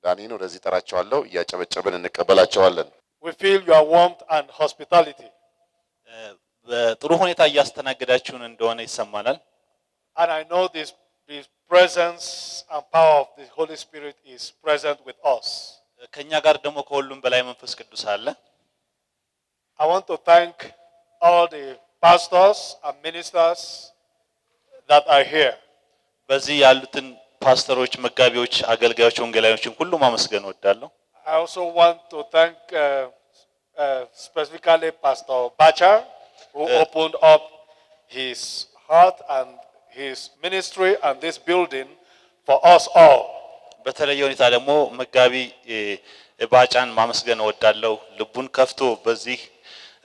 ዳኒን ወደዚህ ጠራቸዋለሁ ያጨበጨበን እንቀበላቸዋለን We feel your warmth and hospitality በጥሩ ሁኔታ ያስተናግዳችሁን እንደሆነ ይሰማናል and I know this presence and power of the Holy Spirit is present with us ከኛ ጋር ደግሞ ከሁሉም በላይ መንፈስ ቅዱስ አለ I want to thank all the pastors and ministers that are here በዚህ ያሉትን ፓስተሮች መጋቢዎች አገልጋዮች ወንጌላዮችን ሁሉ ማመስገን ወዳለሁ I also want to thank specifically Pastor Bacha who opened up his heart and his ministry and this building for us all በተለየ ሁኔታ ደግሞ መጋቢ ባጫን ማመስገን ወዳለሁ ልቡን ከፍቶ በዚህ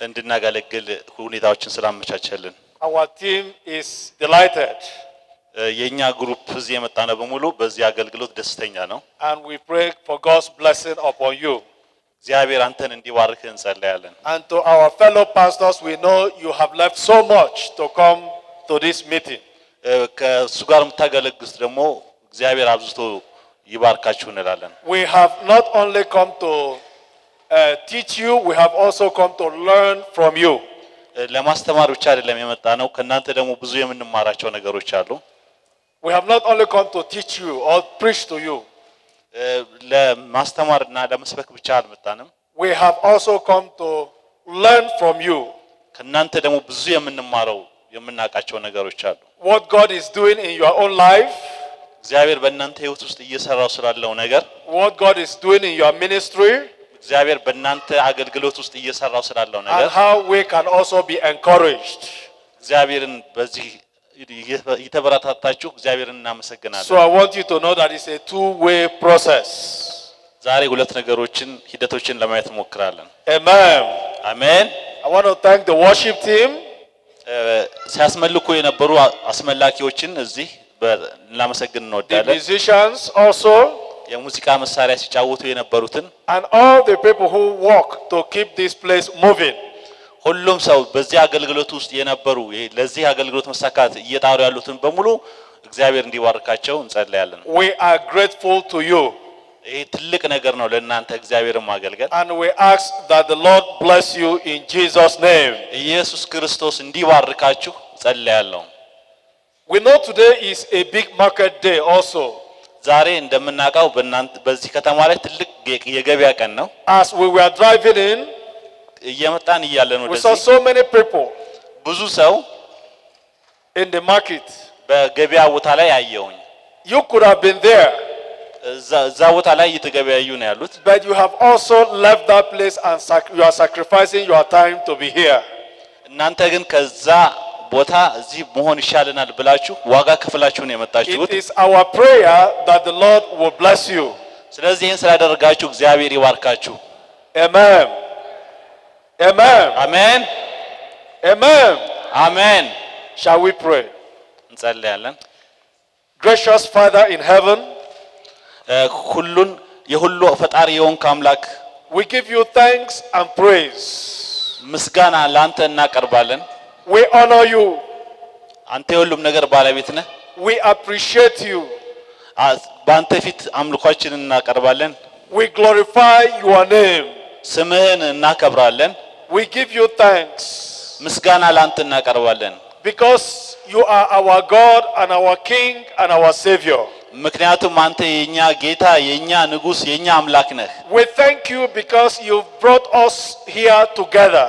እንድናገለግል ሁኔታዎችን ስላመቻቸልን Our team is delighted የኛ ግሩፕ እዚህ የመጣነው በሙሉ በዚህ አገልግሎት ደስተኛ ነው and we pray for God's blessing upon you እግዚአብሔር አንተን እንዲባርክ እንጸልያለን and to our fellow pastors we know you have left so much to come to this meeting ከሱ ጋር መታገለግስ ደግሞ እግዚአብሔር አብዝቶ ይባርካችሁ እንላለን We have not only come to teach you we have also come to learn from you ለማስተማር ብቻ አይደለም የመጣነው ከናንተ ደግሞ ብዙ የምንማራቸው ነገሮች አሉ We have not only come to teach you or preach to you ለማስተማርና ለመስበክ ብቻ አልመጣንም We have also come to learn from you ከናንተ ደግሞ ብዙ የምንማረው የምናቃቸው ነገሮች አሉ What God is doing in your own life እግዚአብሔር በእናንተ ህይወት ውስጥ እየሰራው ስላለው ነገር What God is doing in your ministry እግዚአብሔር በእናንተ አገልግሎት ውስጥ እየሰራው ስላለው ነገር and how we can also be encouraged እግዚአብሔርን በዚህ ይተበራታታችሁ እግዚአብሔርን እናመሰግናለን So I want you to know that it's a two-way process ዛሬ ሁለት ነገሮችን ሂደቶችን ለማየት ሞክራለን Amen አሜን I want to thank the worship team ሲያስመልኩ የነበሩ አስመላኪዎችን እዚህ እናመሰግን እንወዳለን The musicians also የሙዚቃ መሳሪያ ሲጫወቱ የነበሩትን and all the people who work to keep this place moving ሁሉም ሰው በዚህ አገልግሎት ውስጥ የነበሩ ለዚህ አገልግሎት መሳካት እየጣሩ ያሉትን በሙሉ እግዚአብሔር እንዲባርካቸው እንጸልያለን We are grateful to you ይሄ ትልቅ ነገር ነው ለእናንተ እግዚአብሔርን ማገልገል and we ask that the Lord bless you in Jesus name ኢየሱስ ክርስቶስ እንዲባርካችሁ ጸልያለሁ We know today is a big market day also ዛሬ እንደምናውቀው በእናንተ በዚህ ከተማ ላይ ትልቅ የገበያ ቀን ነው As we were driving in እየመጣን ይያለን We saw so many people ብዙ ሰው in the market በገበያ ቦታ ላይ አየሁኝ You could have been there እዛ ቦታ ላይ እየተገበያዩ ነው ያሉት But you have also left that place and you are sacrificing your time to be here እናንተ ግን ከዛ ቦታ እዚህ መሆን ይሻለናል ብላችሁ ዋጋ ከፍላችሁ ነው የመጣችሁት It is our prayer that the Lord will bless you ስለዚህ ይሄን ስላደረጋችሁ እግዚአብሔር ይባርካችሁ Amen Amen አሜን Amen አሜን Shall we pray እንጸልያለን Gracious Father in heaven ሁሉን የሁሉ ፈጣሪ የሆንክ አምላክ We give you thanks and praise ምስጋና ላንተ እናቀርባለን We honor you አንተ የሁሉም ነገር ባለቤት ነህ We appreciate you በአንተ ፊት አምልኳችንን እናቀርባለን We glorify your name ስምህን እናከብራለን We give you thanks ምስጋና ላንተ እናቀርባለን Because you are our God and our King and our Savior ምክንያቱም አንተ የኛ ጌታ የኛ ንጉስ የኛ አምላክ ነህ We thank you because you brought us here together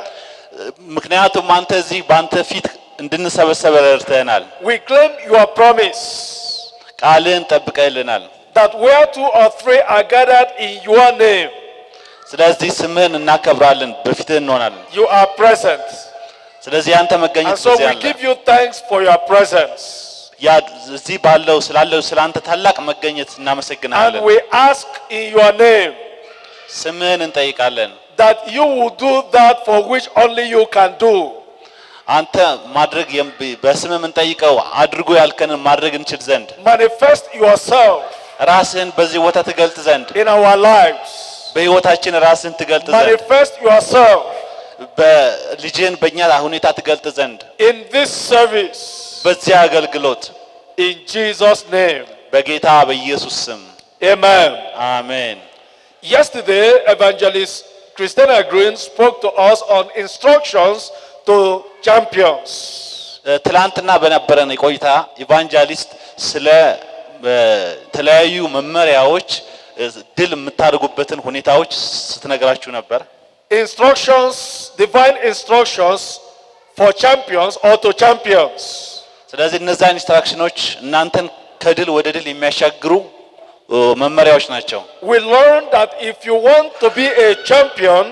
ምክንያቱም አንተ እዚህ ባንተ ፊት እንድንሰበሰብ ረድተናል We claim your promise ቃልን ጠብቀህልናል that where two or three are gathered in your name ስለዚህ ስምህን እናከብራለን በፊትህ እንሆናለን You are present ስለዚህ አንተ መገኘት And so we give you thanks for your presence ያ እዚህ ባለው ስላለው ስላንተ ታላቅ መገኘት እናመሰግናለን And we ask in your name ስምህን እንጠይቃለን that you will do that for which only you can do አንተ ማድረግ በስምህ እንጠይቀው አድርጎ ያልከንን ማድረግ እንችል ዘንድ Manifest yourself ራስህን በዚህ ቦታ ትገልጥ ዘንድ in our lives በህይወታችን ራስህን ትገልጥ ዘንድ Manifest yourself በልጅህን በእኛ ሁኔታ ትገልጥ ዘንድ in this service በዚህ አገልግሎት in Jesus name በጌታ በኢየሱስ ስም Amen. Amen. Yesterday, Evangelist Christina Green spoke to us on instructions to champions. ትላንትና በነበረን ቆይታ ኢቫንጀሊስት ስለ ተለያዩ መመሪያዎች ድል የምታደርጉበትን ሁኔታዎች ስትነግራችሁ ነበር። Instructions, divine instructions for champions or to champions. ስለዚህ እነዛ ኢንስትራክሽኖች እናንተን ከድል ወደ ድል የሚያሻግሩ መመሪያዎች ናቸው። We learned that if you want to be a champion,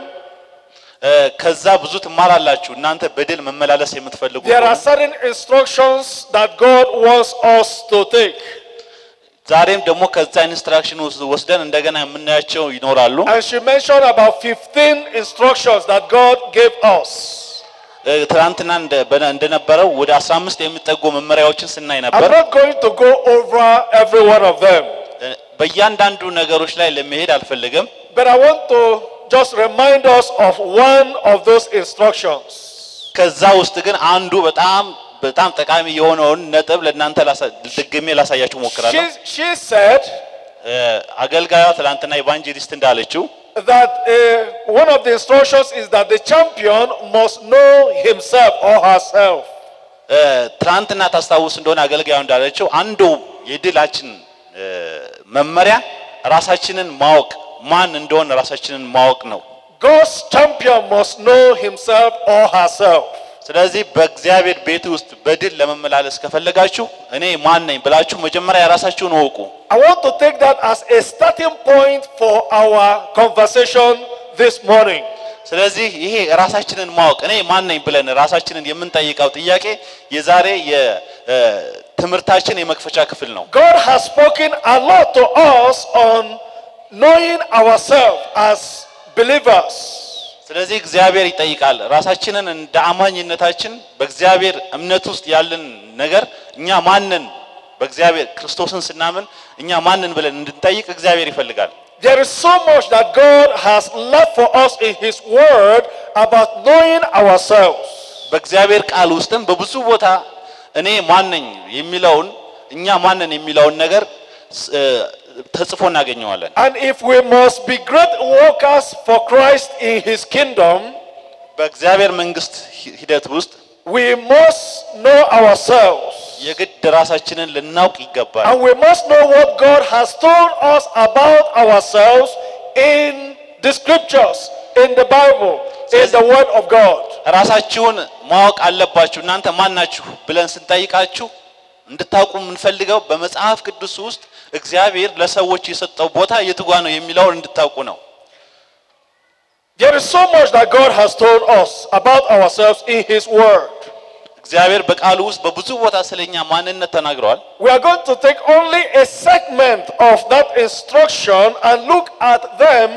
ከዛ ብዙ ትማራላችሁ እናንተ በድል መመላለስ የምትፈልጉ there are certain instructions that God wants us to take. ዛሬም ደግሞ ከዛ ኢንስትራክሽን ወስደን እንደገና የምናያቸው ይኖራሉ። And she mentioned about 15 instructions that God gave us. ትናንትና እንደነበረው ወደ 15 የሚጠጉ መመሪያዎችን ስናይ ነበር። I'm not going to go over every one of them. በእያንዳንዱ ነገሮች ላይ ለመሄድ አልፈልግም። But I want to just remind us of one of those instructions. ከዛ ውስጥ ግን አንዱ በጣም ጠቃሚ የሆነውን ነጥብ ለእናንተ ደግሜ ላሳያችሁ ሞክራለሁ። She said አገልጋዩ ትናንትና ኢቫንጀሊስት እንዳለችው that one of the instructions is that the champion must know himself or herself. ትናንትና ታስታውስ እንደሆነ አገልጋዩ እንዳለችው አንዱ የድላችን መመሪያ ራሳችንን ማወቅ ማን እንደሆነ ራሳችንን ማወቅ ነው። God's champion must know himself or herself. ስለዚህ በእግዚአብሔር ቤት ውስጥ በድል ለመመላለስ ከፈለጋችሁ እኔ ማን ነኝ ብላችሁ መጀመሪያ ራሳችሁን ወቁ። I want to take that as a starting point for our conversation this morning. ስለዚህ ይሄ ራሳችንን ማወቅ እኔ ማን ነኝ ብለን ራሳችንን የምንጠይቀው ጥያቄ የዛሬ የትምህርታችን የመክፈቻ ክፍል ነው። God has spoken a lot to us on knowing ourselves as believers. ስለዚህ እግዚአብሔር ይጠይቃል ራሳችንን እንደ አማኝነታችን በእግዚአብሔር እምነት ውስጥ ያለን ነገር እኛ ማንን በእግዚአብሔር ክርስቶስን ስናምን እኛ ማንን ብለን እንድንጠይቅ እግዚአብሔር ይፈልጋል። There is so much that God has left for us in his word about knowing ourselves. በእግዚአብሔር ቃል ውስጥም በብዙ ቦታ እኔ ማን ነኝ የሚለውን እኛ ማንን የሚለውን ነገር ተጽፎ እናገኘዋለን። And if we must be great workers for Christ in his kingdom, በእግዚአብሔር መንግስት ሂደት ውስጥ we must know ourselves. የግድ ራሳችንን ልናውቅ ይገባል። And we must know what God has told us about ourselves in the scriptures, in the Bible, in the word of God. ራሳችሁን ማወቅ አለባችሁ። እናንተ ማን ናችሁ ብለን ስንጠይቃችሁ እንድታውቁ የምንፈልገው በመጽሐፍ ቅዱስ ውስጥ እግዚአብሔር ለሰዎች የሰጠው ቦታ የቱ ጋር ነው የሚለውን እንድታውቁ ነው። There is so much that God has told us about ourselves in his word. እግዚአብሔር በቃሉ ውስጥ በብዙ ቦታ ስለኛ ማንነት ተናግሯል። We are going to take only a segment of that instruction and look at them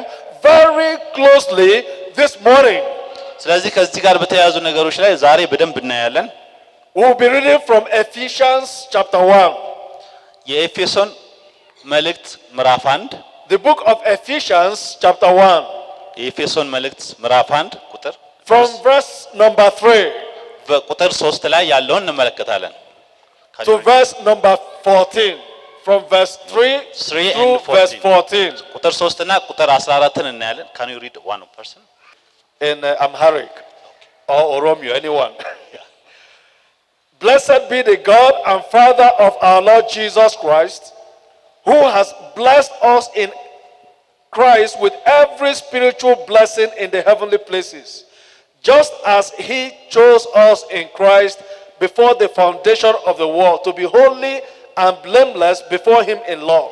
very closely this morning. ስለዚህ ከዚህ ጋር በተያያዙ ነገሮች ላይ ዛሬ በደንብ እናያለን። We will be reading from Ephesians chapter 1. የኤፌሶን መልእክት ምዕራፍ 1 The book of Ephesians chapter 1. የኤፌሶን መልእክት ምዕራፍ 1 ቁጥር from verse number 3 በቁጥር 3 ላይ ያለውን እንመለከታለን። to verse number 14. From verse 3 through verse 14. ቁጥር 3 እና ቁጥር 14ን እናያለን። Can you read one person? In Amharic or Oromo, anyone. Blessed be the God and Father of our Lord Jesus Christ, who has blessed us in Christ with every spiritual blessing in the heavenly places, just as he chose us in Christ before the foundation of the world to be holy and blameless before him in love.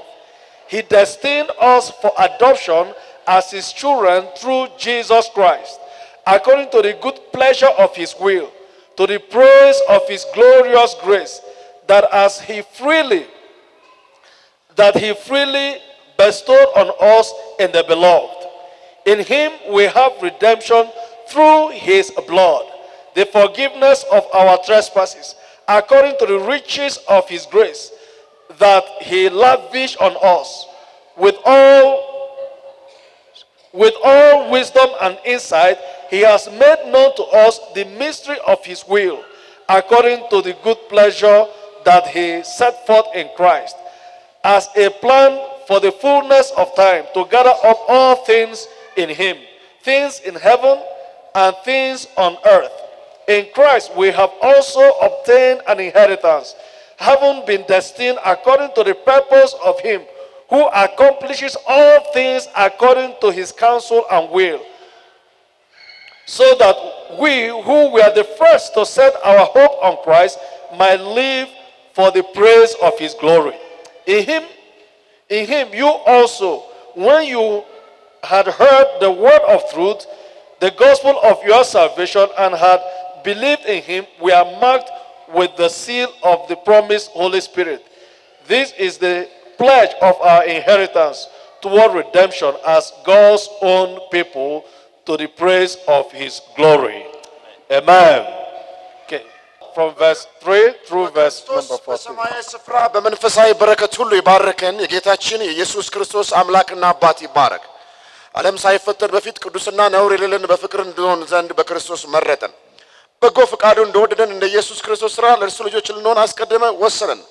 He destined us for adoption as his children through Jesus Christ, according to the good pleasure of his will, to the praise of his glorious grace, that he freely bestowed on us in the beloved. In him we have redemption through his blood, the forgiveness of our trespasses, according to the riches of his grace, that he lavished on us with all wisdom and insight. He has made known to us the mystery of his will, according to the good pleasure that he set forth in Christ, as a plan for the fullness of time to gather up all things in him, things in heaven and things on earth. In Christ we have also obtained an inheritance, having been destined according to the purpose of him who accomplishes all things according to his counsel and will, so that we who were the first to set our hope on Christ might live for the praise of his glory. In him you also, when you had heard the word of truth, the gospel of your salvation, and had believed in him, we are marked with the seal of the promised Holy Spirit. This is the pledge of our inheritance toward redemption as God's own people, to the praise of his glory. Amen. Okay. From verse 3 through verse number 14. በሰማያዊ ስፍራ በመንፈሳዊ በረከት ሁሉ ይባርከን የጌታችን የኢየሱስ ክርስቶስ አምላክና አባት ይባረክ። ዓለም ሳይፈጠር በፊት ቅዱስና ነውር የሌለን በፍቅር እንድንሆን ዘንድ በክርስቶስ መረጠን። በጎ ፈቃዱ እንደወደደን እንደ ኢየሱስ ክርስቶስ ሥራ ለእርሱ ልጆች ልንሆን አስቀድመ ወሰነን።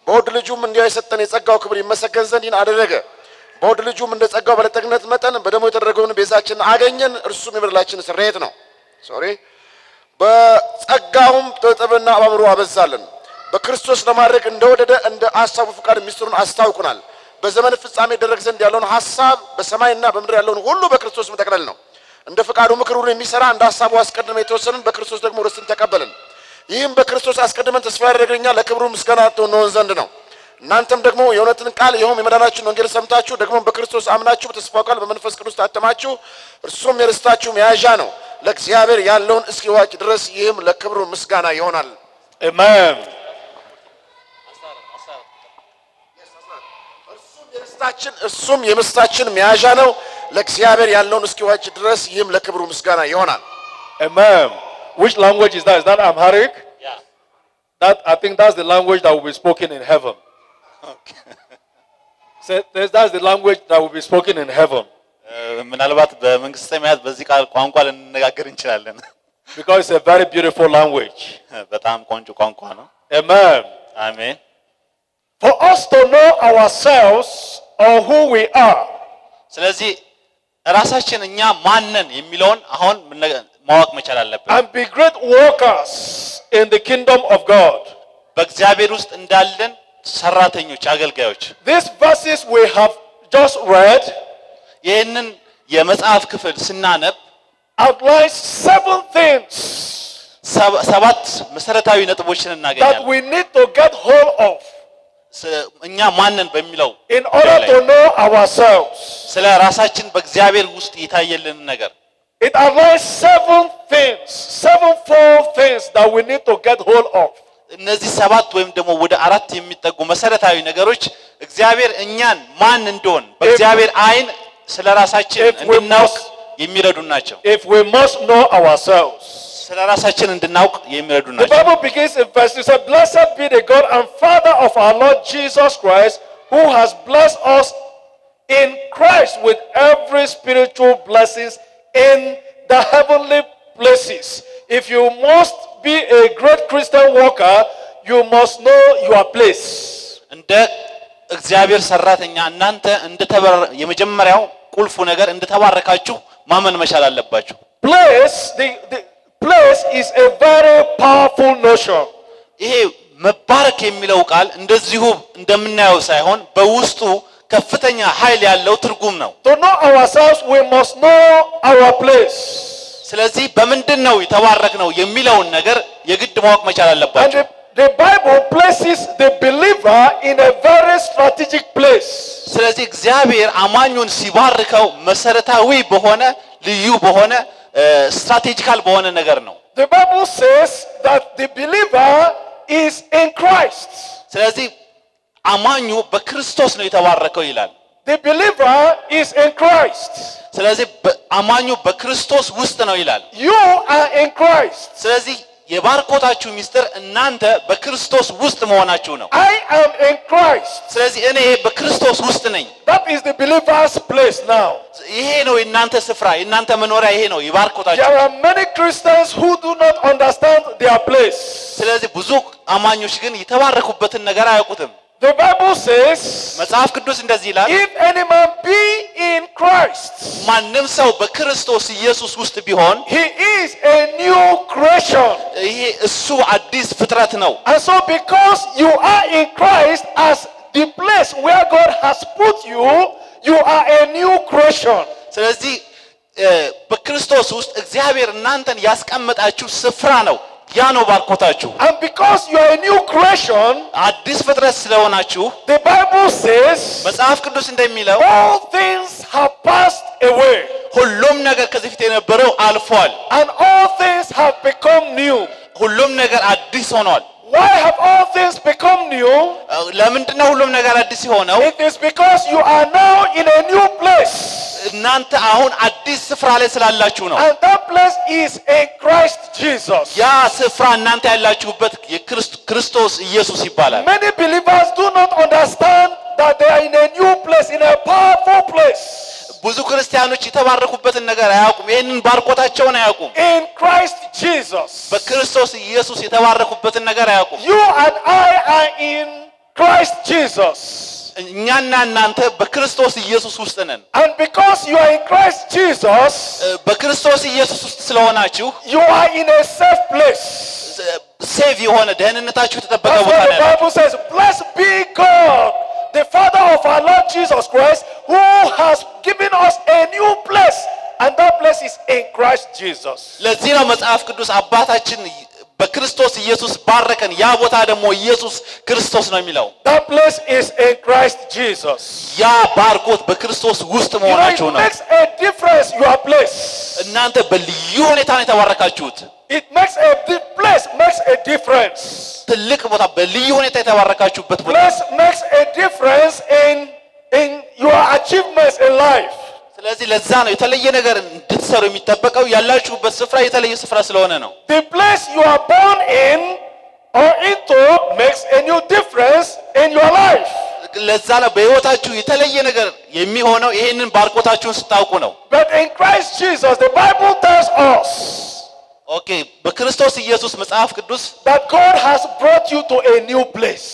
በውድ ልጁም እንዲያ የሰጠን የጸጋው ክብር ይመሰገን ዘንድ ይህን አደረገ። በውድ ልጁም እንደ ጸጋው ባለጠግነት መጠን በደሙ የተደረገውን ቤዛችንን አገኘን። እርሱም የበደላችን ስርየት ነው። በጸጋውም ጥበብና አእምሮ አበዛልን። በክርስቶስ ለማድረግ እንደወደደ እንደ ሐሳቡ ፈቃድ ሚስጥሩን አስታውቁናል። በዘመን ፍጻሜ ይደረግ ዘንድ ያለውን ሐሳብ በሰማይና በምድር ያለውን ሁሉ በክርስቶስ መጠቅለል ነው። እንደ ፈቃዱ ምክር ሁሉ የሚሰራ እንደ ሐሳቡ አስቀድመን የተወሰንን በክርስቶስ ደግሞ ርስትን ተቀበልን። ይህም በክርስቶስ አስቀድመን ተስፋ ያደረግኛ ለክብሩ ምስጋና እንሆን ዘንድ ነው። እናንተም ደግሞ የእውነትን ቃል ይኸውም የመዳናችሁን ወንጌል ሰምታችሁ ደግሞ በክርስቶስ አምናችሁ በተስፋው ቃል በመንፈስ ቅዱስ ታተማችሁ። እርሱም የርስታችሁ መያዣ ነው፣ ለእግዚአብሔር ያለውን እስኪዋጅ ድረስ። ይህም ለክብሩ ምስጋና ይሆናል። አሜን። እርሱም የርስታችን መያዣ ነው፣ ለእግዚአብሔር ያለውን እስኪዋጅ ድረስ። ይህም ለክብሩ ምስጋና ይሆናል። Amen. Which language is that? Is that Amharic? Yeah. I think that's the language that will be spoken in heaven. Okay. So that's the language that will be spoken in heaven. ምናልባት በመንግስት ሰማያት በዚህ ቃል ቋንቋ ልንነጋገር እንችላለን። Because it's a very beautiful language. በጣም ቆንጆ ቋንቋ ነው። Amen. አሜን። For us to know ourselves or who we are. ስለዚህ ራሳችን እኛ ማንነን የሚለውን አሁን ማወቅ መቻል አለብን። And be great workers in the kingdom of God. በእግዚአብሔር ውስጥ እንዳለን ሰራተኞች አገልጋዮች። These verses we have just read ይህንን የመጽሐፍ ክፍል ስናነብ outlines 7 things ሰባት መሰረታዊ ነጥቦችን that እናገኛለን። we need to get hold of እኛ ማንነን በሚለው in order to know ourselves. ስለ ራሳችን በእግዚአብሔር ውስጥ የታየልን ነገር It outlines 7 things, 7 things that we need to get hold of. እነዚህ ሰባት ወይም ደግሞ ወደ አራት የሚጠጉ መሰረታዊ ነገሮች እግዚአብሔር እኛን ማን እንደሆን በእግዚአብሔር አይን ስለ ራሳችን እንድናውቅ የሚረዱ ናቸው። If we must know ourselves. ስለ ራሳችን እንድናውቅ የሚረዱ ናቸው። The Bible begins in verse 2. Blessed be the God and Father of our Lord Jesus Christ, who has blessed us in Christ with every spiritual blessings in the heavenly places. If you must be a great Christian worker, you must know your place. እንደ እግዚአብሔር ሰራተኛ እናንተ የመጀመሪያው ቁልፉ ነገር እንደተባረካችሁ ማመን መቻል አለባችሁ። The place is a very powerful notion. ይሄ መባረክ የሚለው ቃል እንደዚሁ እንደምናየው ሳይሆን በውስጡ ከፍተኛ ኃይል ያለው ትርጉም ነው። To know ourselves, we must know our place. ስለዚህ በምንድነው የተባረክነው የሚለውን ነገር የግድ ማወቅ መቻል አለባችሁ። And the Bible places the believer in a very strategic place. ስለዚህ እግዚአብሔር አማኙን ሲባርከው መሰረታዊ በሆነ ልዩ በሆነ ስትራቴጂካል በሆነ ነገር ነው። The Bible says that the believer is in Christ. ስለዚህ አማኙ በክርስቶስ ነው የተባረከው ይላል። The believer is in Christ. ስለዚህ አማኙ በክርስቶስ ውስጥ ነው ይላል። You are in Christ. ስለዚህ የባርኮታችሁ ሚስጥር እናንተ በክርስቶስ ውስጥ መሆናችሁ ነው። I am in Christ. ስለዚህ እኔ በክርስቶስ ውስጥ ነኝ። That is the believer's place now. ይሄ ነው የእናንተ ስፍራ፣ የእናንተ መኖሪያ ይሄ ነው የባርኮታችሁ። There are many Christians who do not understand their place. ስለዚህ ብዙ አማኞች ግን የተባረኩበትን ነገር አያውቁትም። The Bible says, መጽሐፍ ቅዱስ እንደዚህ ይላል if any man be in Christ, ማንም ሰው በክርስቶስ ኢየሱስ ውስጥ ቢሆን he is a new creation. ይሄ እሱ አዲስ ፍጥረት ነው። And so because you are in Christ as the place where God has put you, you are a new creation. ስለዚህ በክርስቶስ ውስጥ እግዚአብሔር እናንተን ያስቀመጣችሁ ስፍራ ነው። ያ ነው ባርኮታችሁ። And because you are a new creation, አዲስ ፍጥረት ስለሆናችሁ the Bible says, መጽሐፍ ቅዱስ እንደሚለው all things have passed away ሁሉም ነገር ከዚህ ፊት የነበረው አልፏል፣ and all things have become new. ሁሉም ነገር አዲስ ሆኗል። Why have all things become new? ለምንድን ነው ሁሉም ነገር አዲስ የሆነው? It is because you are now in a new place. እናንተ አሁን አዲስ ስፍራ ላይ ስላላችሁ ነው። And that place is in Christ Jesus. ያ ስፍራ እናንተ ያላችሁበት የክርስቶስ ኢየሱስ ይባላል። Many believers do not understand that they are in a new place, in a powerful place. ብዙ ክርስቲያኖች የተባረኩበትን ነገር አያውቁም። ይሄንን ባርኮታቸውን አያውቁም። In Christ Jesus. በክርስቶስ ኢየሱስ የተባረኩበትን ነገር አያውቁም። You and I are in Christ Jesus. እኛና እናንተ በክርስቶስ ኢየሱስ ውስጥ ነን። And because you are in Christ Jesus, በክርስቶስ ኢየሱስ ውስጥ ስለሆናችሁ you are in a safe place. ሴቭ የሆነ ደህንነታችሁ የተጠበቀ ቦታ That's what ነው። the Bible says. Blessed be God, the Father of our Lord Jesus Christ, who has given us a new place, and that place is in Christ Jesus. ለዚህ ነው መጽሐፍ ቅዱስ አባታችን በክርስቶስ ኢየሱስ ባረከን፣ ያ ቦታ ደግሞ ኢየሱስ ክርስቶስ ነው የሚለው። That place is in Christ Jesus. ያ ባርኮት በክርስቶስ ውስጥ መሆናችሁ It ነው። makes a difference, your place. እናንተ በልዩ ሁኔታ ነው የተባረካችሁት። It makes place makes a difference. ትልቅ ቦታ በልዩ ሁኔታ የተባረካችሁበት ቦታ Place makes a difference in your achievements in life. ስለዚህ ለዛ ነው የተለየ ነገር እንድትሰሩ የሚጠበቀው። ያላችሁበት ስፍራ የተለየ ስፍራ ስለሆነ ነው። The place you are born in or into makes a new difference in your life. ለዛ ነው በህይወታችሁ የተለየ ነገር የሚሆነው ይሄንን ባርኮታችሁን ስታውቁ ነው። But in Christ Jesus, the Bible tells us ኦኬ በክርስቶስ ኢየሱስ መጽሐፍ ቅዱስ that God has brought you to a new place.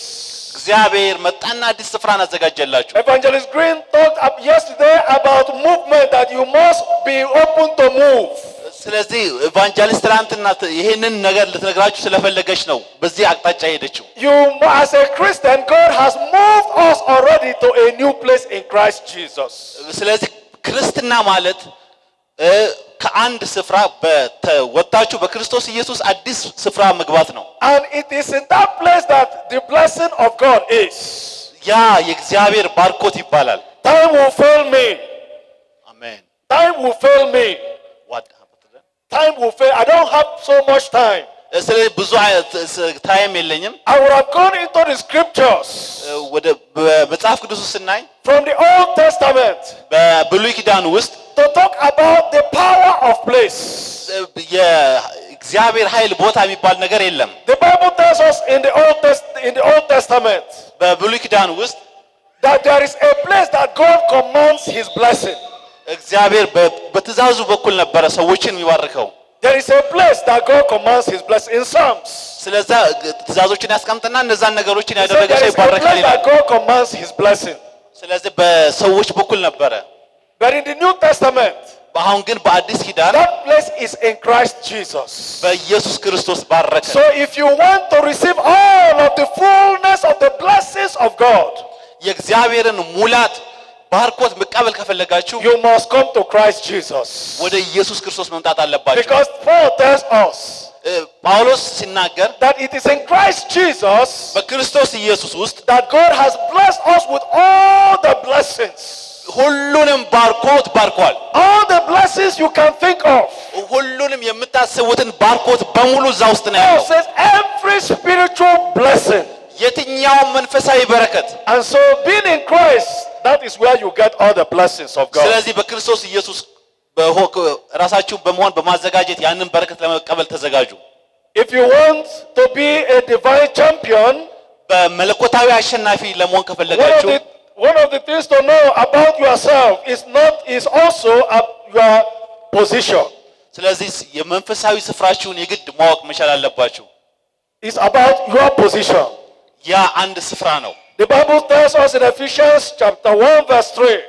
እግዚአብሔር መጣና አዲስ ስፍራን አዘጋጀላችሁ። Evangelist Green talked up yesterday about movement, that you must be open to move. ስለዚህ ኢቫንጀሊስት ትናንትና ይሄንን ነገር ልትነግራችሁ ስለፈለገች ነው በዚህ አቅጣጫ ሄደችው። You as a Christian, God has moved us already to a new place in Christ Jesus. ስለዚህ ክርስትና ማለት ከአንድ ስፍራ ወጣችሁ በክርስቶስ ኢየሱስ አዲስ ስፍራ መግባት ነው። And it is in that place that the blessing of God is. ያ የእግዚአብሔር ባርኮት ይባላል። Time will fail me. አሜን። Time will fail me. what happened? Time will fail. I don't have so much time. ስለዚህ ብዙ ታይም የለኝም። I would have gone into the scriptures ወደ መጽሐፍ ቅዱስ ስናይ from the Old Testament በብሉይ ኪዳን ውስጥ to talk about the power of place. የእግዚአብሔር ኃይል ቦታ የሚባል ነገር የለም። The Bible tells us in the Old Testament በብሉይ ኪዳን ውስጥ that there is a place that God commands his blessing. እግዚአብሔር በትእዛዙ በኩል ነበረ ሰዎችን የሚባርከው። There is a place that God commands his blessing in Psalms. ስለዛ ትእዛዞችን ያስቀምጥና እነዛን ነገሮችን ያደረገ There ሰው is a ይባረካል place ይላል። that God commands his blessing. ስለዚህ በሰዎች በኩል ነበረ። But in the New Testament, አሁን ግን በአዲስ ኪዳን that place is in Christ Jesus. በኢየሱስ ክርስቶስ ባረከ። So if you want to receive all of the fullness of the blessings of God, የእግዚአብሔርን ሙላት ባርኮት መቀበል ከፈለጋችሁ you must come to Christ Jesus. ወደ ኢየሱስ ክርስቶስ መምጣት አለባችሁ። Because Paul tells us ጳውሎስ ሲናገር that it is in Christ Jesus በክርስቶስ ኢየሱስ ውስጥ that God has blessed us with all the blessings. ሁሉንም ባርኮት ባርኳል። All the blessings you can think of. ሁሉንም የምታስቡትን ባርኮት በሙሉ እዛ ውስጥ ነው Paul ያለው። says every spiritual blessing. የትኛው መንፈሳዊ በረከት። And so being in Christ, that is where you get all the blessings of God. ስለዚህ በክርስቶስ ኢየሱስ ራሳችሁ በመሆን በማዘጋጀት ያንን በረከት ለመቀበል ተዘጋጁ። If you want to be a divine champion, በመለኮታዊ አሸናፊ ለመሆን ከፈለጋችሁ one of the things to know about yourself is also your position. ስለዚህ የመንፈሳዊ ስፍራችሁን የግድ ማወቅ መቻል አለባችሁ። It's about your position. ያ አንድ ስፍራ ነው። The Bible tells us in Ephesians chapter 1 verse 3.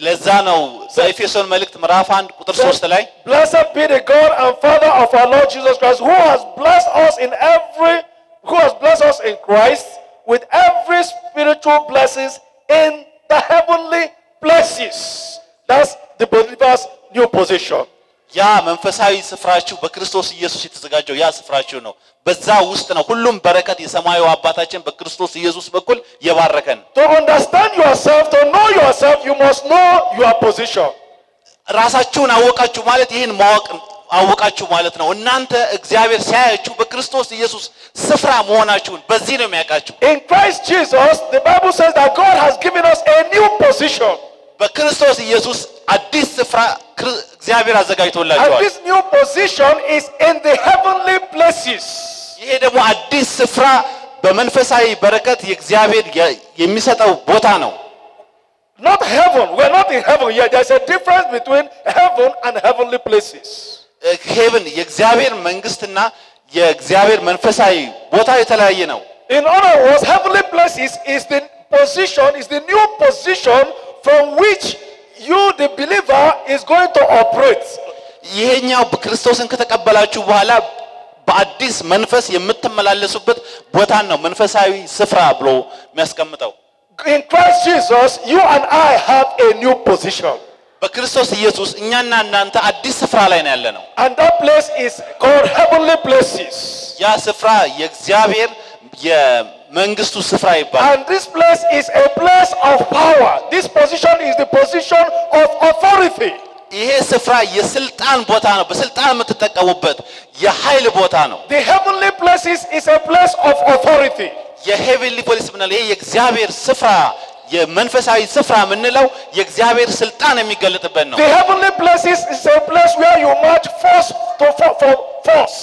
ለዛ ነው በኤፌሶን መልእክት ምዕራፍ 1 ቁጥር 3 ላይ Blessed be the God and Father of our Lord Jesus Christ, who has blessed us in Christ with every spiritual blessings in the heavenly places. That's the believer's new position. ያ መንፈሳዊ ስፍራችሁ በክርስቶስ ኢየሱስ የተዘጋጀው ያ ስፍራችሁ ነው። በዛ ውስጥ ነው ሁሉም በረከት የሰማዩ አባታችን በክርስቶስ ኢየሱስ በኩል የባረከን። To understand yourself, to know yourself, you must know your position. ራሳችሁን አወቃችሁ ማለት ይሄን ማወቅ አወቃችሁ ማለት ነው። እናንተ እግዚአብሔር ሲያያችሁ በክርስቶስ ኢየሱስ ስፍራ መሆናችሁን በዚህ ነው የሚያውቃችሁ። In Christ Jesus, the Bible says that God has given us a new position. በክርስቶስ ኢየሱስ አዲስ ስፍራ እግዚአብሔር አዘጋጅቶላችኋል። And this new position is in the heavenly places. ይሄ ደግሞ አዲስ ስፍራ በመንፈሳዊ በረከት የእግዚአብሔር የሚሰጠው ቦታ ነው። Not heaven. We're not in heaven yet. There's a difference between heaven and heavenly places. heaven የእግዚአብሔር መንግስትና የእግዚአብሔር መንፈሳዊ ቦታ የተለያየ ነው። In other words, heavenly places is the position, is the new position from which you, the believer, is going to operate. ይሄኛው ክርስቶስን ከተቀበላችሁ በኋላ በአዲስ መንፈስ የምትመላለሱበት ቦታ ነው መንፈሳዊ ስፍራ ብሎ የሚያስቀምጠው። In Christ Jesus, you and I have a new position. በክርስቶስ ኢየሱስ እኛና እናንተ አዲስ ስፍራ ላይ ነው ያለነው። And that place is called heavenly places. ያ ስፍራ የእግዚአብሔር የመንግስቱ ስፍራ ይባላል። And this place is a place of power. This position is the position of authority. ይሄ ስፍራ የስልጣን ቦታ ነው። በስልጣን የምትጠቀሙበት የኃይል ቦታ ነው። The heavenly places is a place of authority. የሄቨንሊ ፖሊስ ምንለው ይሄ የእግዚአብሔር ስፍራ የመንፈሳዊ ስፍራ ምንለው የእግዚአብሔር ስልጣን የሚገለጥበት ነው። The heavenly places is a place where you march force to force.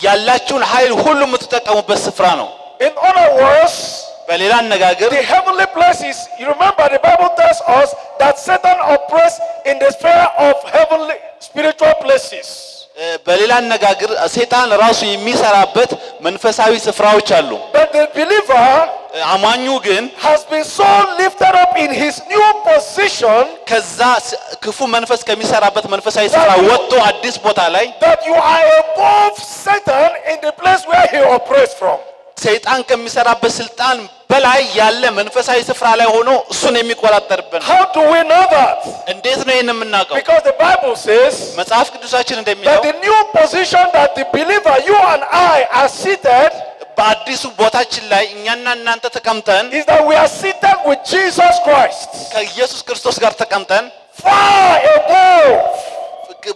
ያላችሁን ኃይል ሁሉ የምትጠቀሙበት ስፍራ ነው። In other words, በሌላ አነጋገር the heavenly places, you remember the Bible tells us that Satan operates in the sphere of heavenly spiritual places. በሌላ አነጋገር ሰይጣን ራሱ የሚሰራበት መንፈሳዊ ስፍራዎች አሉ። But the believer አማኙ ግን has been so lifted up in his new position ከዛ ክፉ መንፈስ ከሚሰራበት መንፈሳዊ ስፍራ ወጥቶ አዲስ ቦታ ላይ that you are above Satan in the place where he operates from. ሰይጣን ከሚሰራበት ስልጣን በላይ ያለ መንፈሳዊ ስፍራ ላይ ሆኖ እሱን የሚቆጣጠርበት። How do we know that? እንዴት ነው ይሄን የምናውቀው? Because the Bible says መጽሐፍ ቅዱሳችን that እንደሚለው the new position that the believer, you and I, are seated በአዲሱ ቦታችን ላይ እኛና እናንተ ተቀምጠን is that we are seated with Jesus Christ. ከኢየሱስ ክርስቶስ ጋር ተቀምጠን Far above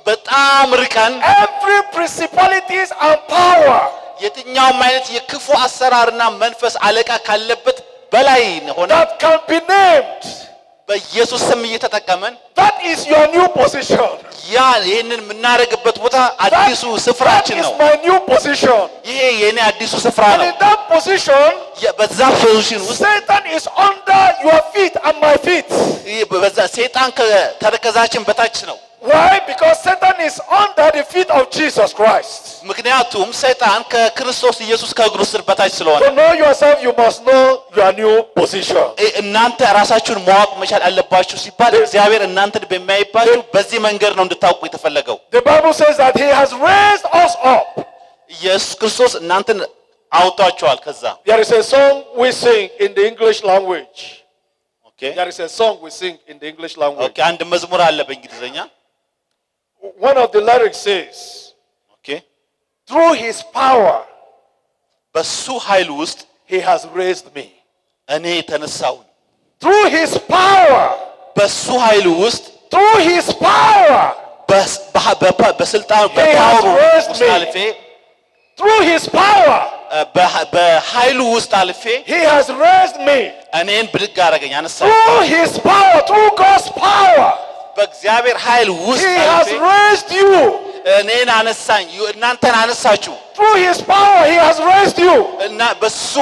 በጣም ርቀን every principalities and power የትኛውም አይነት የክፉ አሰራርና መንፈስ አለቃ ካለበት በላይ ሆነ that can be named. በኢየሱስ ስም እየተጠቀመን That is your new position. ያ ይሄንን የምናደርግበት ቦታ አዲሱ ስፍራችን ነው። That is my new position. ይሄ የኔ አዲሱ ስፍራ And ነው። in that position, በዛ ፖዚሽን ውስጥ Satan is under your feet and my feet. በዛ ሰይጣን ከተረከዛችን በታች ነው። Why? Because Satan is under the feet of Jesus Christ. ምክንያቱም ሰይጣን ከክርስቶስ ኢየሱስ ከእግሩ ስር በታች ስለሆነ To know yourself, you must know your new position. እናንተ ራሳችሁን ማወቅ መቻል አለባችሁ ሲባል እግዚአብሔር እናንተን በሚያይባችሁ በዚህ መንገድ ነው እንድታውቁ የተፈለገው። The Bible says that he has raised us up. ኢየሱስ ክርስቶስ እናንተን አውጣችኋል። ከዛ There is a song we sing in the English language. Okay. There is a song we sing in the English language. Okay, አንድ መዝሙር አለ በእንግሊዘኛ። One of the lyrics says, Okay. through his power, በሱ ኃይል ውስጥ he has raised me. እኔ ተነሳው። Through his power, በሱ ኃይል ውስጥ through his power, በስልጣኑ He has በፓወሩ raised ውስጥ me. አልፌ through his power, በኃይሉ ውስጥ አልፌ he has raised me. እኔን ብድግ አደረገኝ አነሳኝ። Through his power, through God's power, በእግዚአብሔር ኃይል ውስጥ he has አልፌ raised you. እኔን አነሳኝ፣ እናንተን አነሳችሁ። Through his power, he has raised you. እና በሱ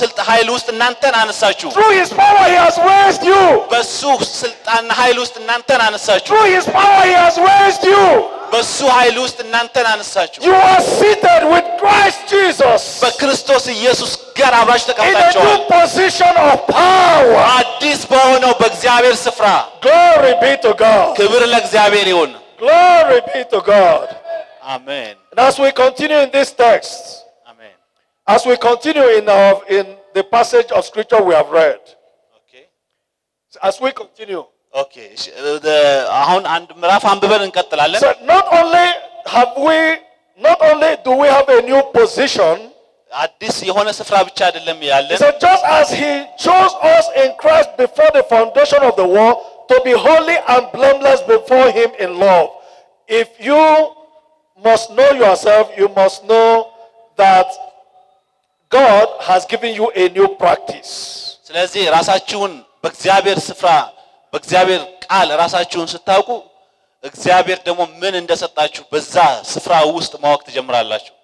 ስልጣን ኃይል ውስጥ እናንተን አነሳችሁ። Through his power, he has raised you. በሱ ስልጣን ኃይል ውስጥ እናንተን አነሳችሁ። Through his power, he has raised you. በሱ ኃይል ውስጥ እናንተን አነሳችሁ። You are seated with Christ Jesus. በክርስቶስ ኢየሱስ ጋር አብራችሁ in a ተቀምጣችኋል new position of power. አዲስ በሆነው በእግዚአብሔር ስፍራ Glory be to God. ክብር ለእግዚአብሔር ይሁን Glory be to God. አሜን And as we continue in this text, አሜን as we continue in the passage of scripture we have read, ኦኬ as we continue, ኦኬ አሁን አንድ ምዕራፍ አንብበን እንቀጥላለን so not only do we have a new position, አዲስ የሆነ ስፍራ ብቻ አይደለም ያለን so just as he chose us in Christ before the foundation of the world to be holy and blameless before him in love. If you must know yourself, you must know that God has given you a new practice. ስለዚህ ራሳችሁን በእግዚአብሔር ስፍራ በእግዚአብሔር ቃል ራሳችሁን ስታውቁ እግዚአብሔር ደግሞ ምን እንደሰጣችሁ በዛ ስፍራ ውስጥ ማወቅ ትጀምራላችሁ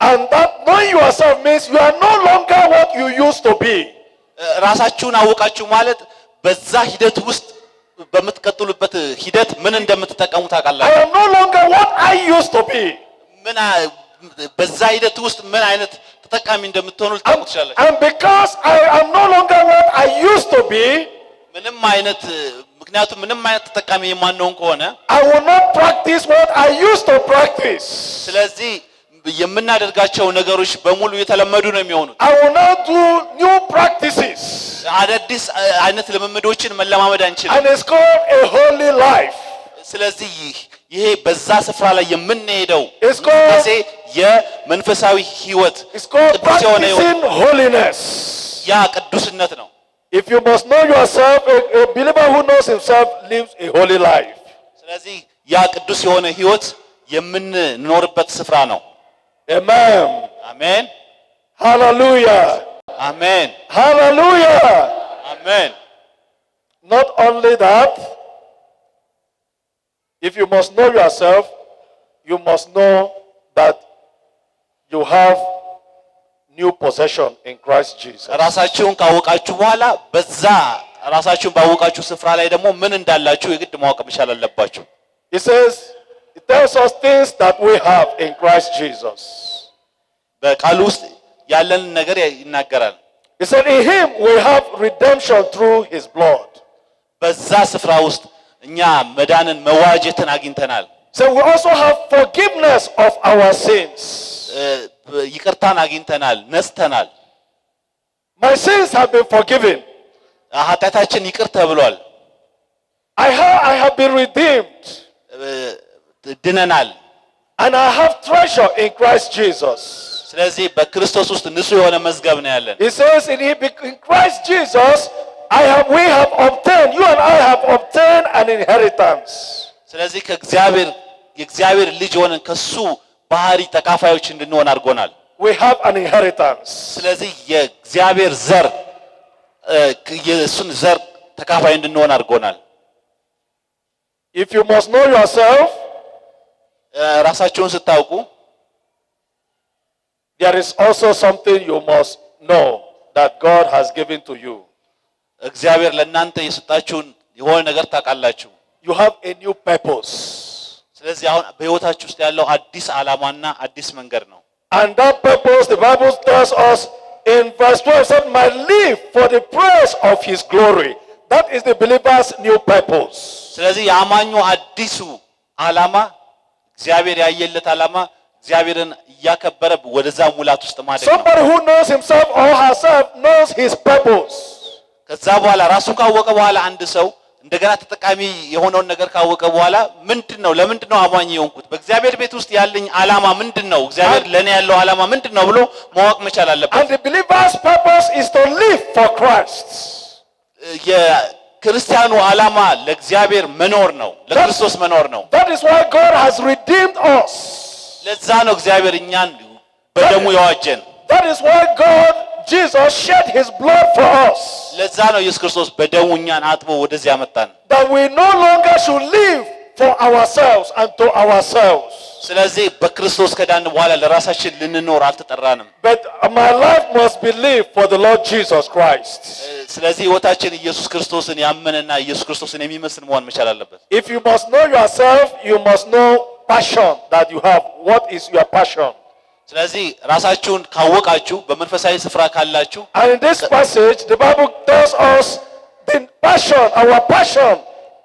And that knowing yourself means you are no longer what you used to be. ራሳችሁን አወቃችሁ ማለት በዛ ሂደት ውስጥ በመትቀጥሉበት ሂደት ምን እንደምትጠቀሙ I ታውቃላችሁ am no longer what I used to be. ምን በዛ ሂደት ውስጥ ምን አይነት ተጠቃሚ እንደምትሆኑ ልታውቁ ትችላላችሁ And because I am no longer what I used to be, ምንም አይነት ምክንያቱም ምንም አይነት ተጠቃሚ የማንሆን ከሆነ I will not practice what I used to practice. ስለዚህ የምናደርጋቸው ነገሮች በሙሉ የተለመዱ ነው የሚሆኑት I will not do new practices. አዳዲስ አይነት ልምምዶችን መለማመድ አንችልም And it's called a holy life. ስለዚህ ይሄ በዛ ስፍራ ላይ የምንሄደው It's called, የመንፈሳዊ ህይወት it's called ቅዱስ የሆነ practicing holiness. ያ ቅዱስነት ነው If you must know yourself, a believer who knows himself lives a holy life. ስለዚህ ያ ቅዱስ የሆነ ህይወት የምንኖርበት ስፍራ ነው Amen. አሜን Hallelujah. አሜን Hallelujah. አሜን Not only that, if you must know yourself, you must know that you have new possession in Christ Jesus. ራሳችሁን ካወቃችሁ በኋላ በዛ ራሳችሁን ባወቃችሁ ስፍራ ላይ ደግሞ ምን እንዳላችሁ የግድ ማወቅ መቻል አለባችሁ It tells us things that we have in Christ Jesus. በቃሉ ውስጥ ያለን ነገር ይናገራል He said in him we have redemption through his blood. በዛ ስፍራ ውስጥ እኛ መዳንን መዋጀትን አግኝተናል So we also have forgiveness of our sins. ይቅርታን አግኝተናል ነስተናል My sins have been forgiven. ኃጢአታችን ይቅር ተብሏል I have been redeemed. ድነናል And I have treasure in Christ Jesus. ስለዚህ በክርስቶስ ውስጥ ንጹህ የሆነ መዝገብ ነው ያለን He says in Christ Jesus we have obtained, you and I have obtained an inheritance. ስለዚህ የእግዚአብሔር ልጅ ሆነን ከሱ ባህሪ ተካፋዮች እንድንሆን አድርጎናል We have an inheritance. ስለዚህ የእግዚአብሔር ዘር የእሱን ዘር ተካፋይ እንድንሆን አድርጎናል If you must know yourself, ራሳችሁን ስታውቁ there is also something you must know that God has given to you. እግዚአብሔር ለእናንተ የሰጣችሁን የሆነ ነገር ታውቃላችሁ You have a new purpose. ስለዚህ አሁን በህይወታችሁ ውስጥ ያለው አዲስ ዓላማና አዲስ መንገድ ነው And that purpose, the Bible tells us in verse 12, said, "My live for the praise of his glory." That is the believer's new purpose. ስለዚህ የአማኙ አዲሱ ዓላማ እግዚአብሔር ያየለት ዓላማ እግዚአብሔርን እያከበረ ወደዛ ሙላት ውስጥ ማደግ ነው Somebody who knows himself or herself knows his purpose. ከዛ በኋላ ራሱን ካወቀ በኋላ አንድ ሰው እንደገና ተጠቃሚ የሆነውን ነገር ካወቀ በኋላ ምንድነው ለምንድነው አማኝ የሆንኩት በእግዚአብሔር ቤት ውስጥ ያለኝ ዓላማ ምንድነው እግዚአብሔር ለኔ ያለው ዓላማ ምንድነው ብሎ ማወቅ መቻል አለበት And the believer's purpose is to live for Christ. የክርስቲያኑ ዓላማ ለእግዚአብሔር መኖር ነው ለክርስቶስ መኖር ነው That is why God has redeemed us. ለዛ ነው እግዚአብሔር እኛን በደሙ ያዋጀን That is why God, Jesus, shed his blood for us. ለዛ ነው ኢየሱስ ክርስቶስ በደሙ እኛን አጥቦ ወደዚህ ያመጣን That we no longer should live for ourselves and to ourselves. ስለዚህ በክርስቶስ ከዳን በኋላ ለራሳችን ልንኖር አልተጠራንም But my life must be lived for the Lord Jesus Christ. ስለዚህ ህይወታችን ኢየሱስ ክርስቶስን ያመነና ኢየሱስ ክርስቶስን የሚመስል መሆን መቻል አለበት If you must know yourself, you must know passion that you have. What is your passion? ስለዚህ ራሳችሁን ካወቃችሁ በመንፈሳዊ ስፍራ ካላችሁ and in this passage the Bible tells us the passion, our passion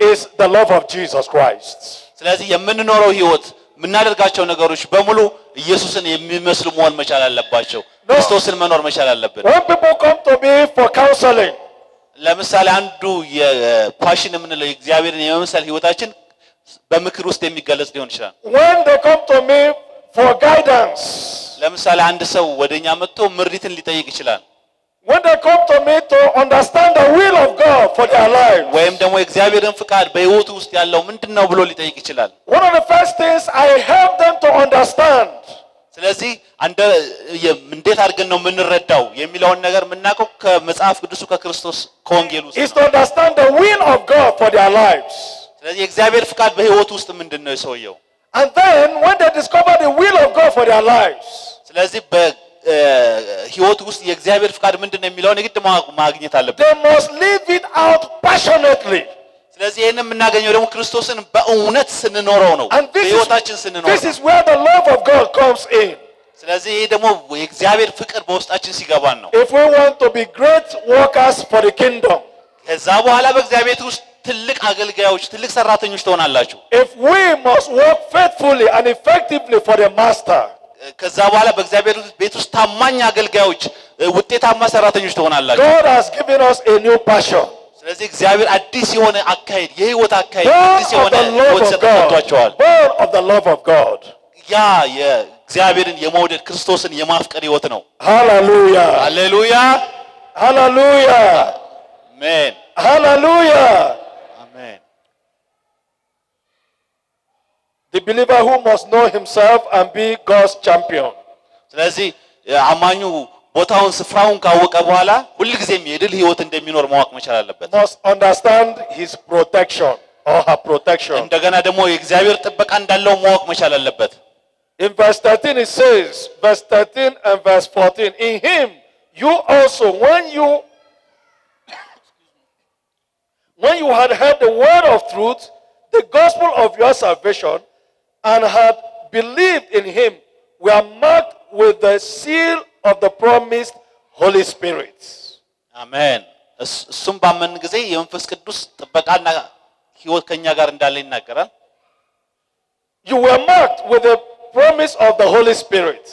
is the love of Jesus Christ. ስለዚህ የምንኖረው ህይወት የምናደርጋቸው ነገሮች በሙሉ ኢየሱስን የሚመስሉ መሆን መቻል አለባቸው። ክርስቶስን መኖር መቻል አለብን። When people come to me for counseling, ለምሳሌ አንዱ የፓሽን የምንለው የእግዚአብሔርን የመምሰል ህይወታችን በምክር ውስጥ የሚገለጽ ሊሆን ይችላል። when they come to me for guidance, ለምሳሌ አንድ ሰው ወደኛ መጥቶ ምሪትን ሊጠይቅ ይችላል። when they come to me to understand the will of God for their life, ወይም ደግሞ የእግዚአብሔርን ፍቃድ በህይወቱ ውስጥ ያለው ምንድነው ብሎ ሊጠይቅ ይችላል። one of the first things I help them to understand, ስለዚህ እንዴት አድርገን ነው የምንረዳው የሚለውን ነገር የምናውቀው ከመጽሐፍ ቅዱሱ ከክርስቶስ ከወንጌሉ ውስጥ is to understand the will of God for their lives. ስለዚህ የእግዚአብሔር ፍቃድ በህይወቱ ውስጥ ምንድነው የሰውየው And then when they discover the will of God for their lives, ስለዚህ በህይወቱ ውስጥ የእግዚአብሔር ፍቃድ ምንድነው የሚለውን የግድ ማግኘት አለበት። they must live it out passionately. ስለዚህ ይሄንን የምናገኘው ደግሞ ክርስቶስን በእውነት ስንኖረው ነው። በህይወታችን ስንኖር this is where the love of God comes in. ስለዚህ ይሄ ደግሞ የእግዚአብሔር ፍቅር በውስጣችን ሲገባን ነው። If we want to be great workers for the kingdom, ከዛ በኋላ በእግዚአብሔር ውስጥ ትልቅ አገልጋዮች ትልቅ ሰራተኞች ትሆናላችሁ። if we must work faithfully and effectively for the master, ከዛ በኋላ በእግዚአብሔር ቤት ውስጥ ታማኝ አገልጋዮች ውጤታማ ሰራተኞች ትሆናላችሁ። God has given us a new passion. ስለዚህ እግዚአብሔር አዲስ የሆነ አካሄድ የህይወት አካሄድ አዲስ የሆነ ህይወት ሰጥቷቸዋል። born of the love of God. ያ የእግዚአብሔርን የመውደድ ክርስቶስን የማፍቀር ህይወት ነው። Hallelujah. ሃሌሉያ Hallelujah. አሜን Hallelujah. አሜን። The believer who must know himself and be God's champion. ስለዚህ አማኙ ቦታውን ስፍራውን ካወቀ በኋላ ሁልጊዜም የድል ህይወት እንደሚኖር ማወቅ መቻል አለበት። Must understand his protection or her protection. እንደገና ደግሞ የእግዚአብሔር ጥበቃ እንዳለው ማወቅ መቻል አለበት። In verse 13 it says, verse 13 and verse 14, in him you also when you had heard the word of truth, the gospel of your salvation, and had believed in him, were marked with the seal of the promised Holy Spirit. አሜን። እሱም ባመን ጊዜ የመንፈስ ቅዱስ ጥበቃና ህይወት ከኛ ጋር እንዳለ ይናገራል። You were marked with the promise of the Holy Spirit.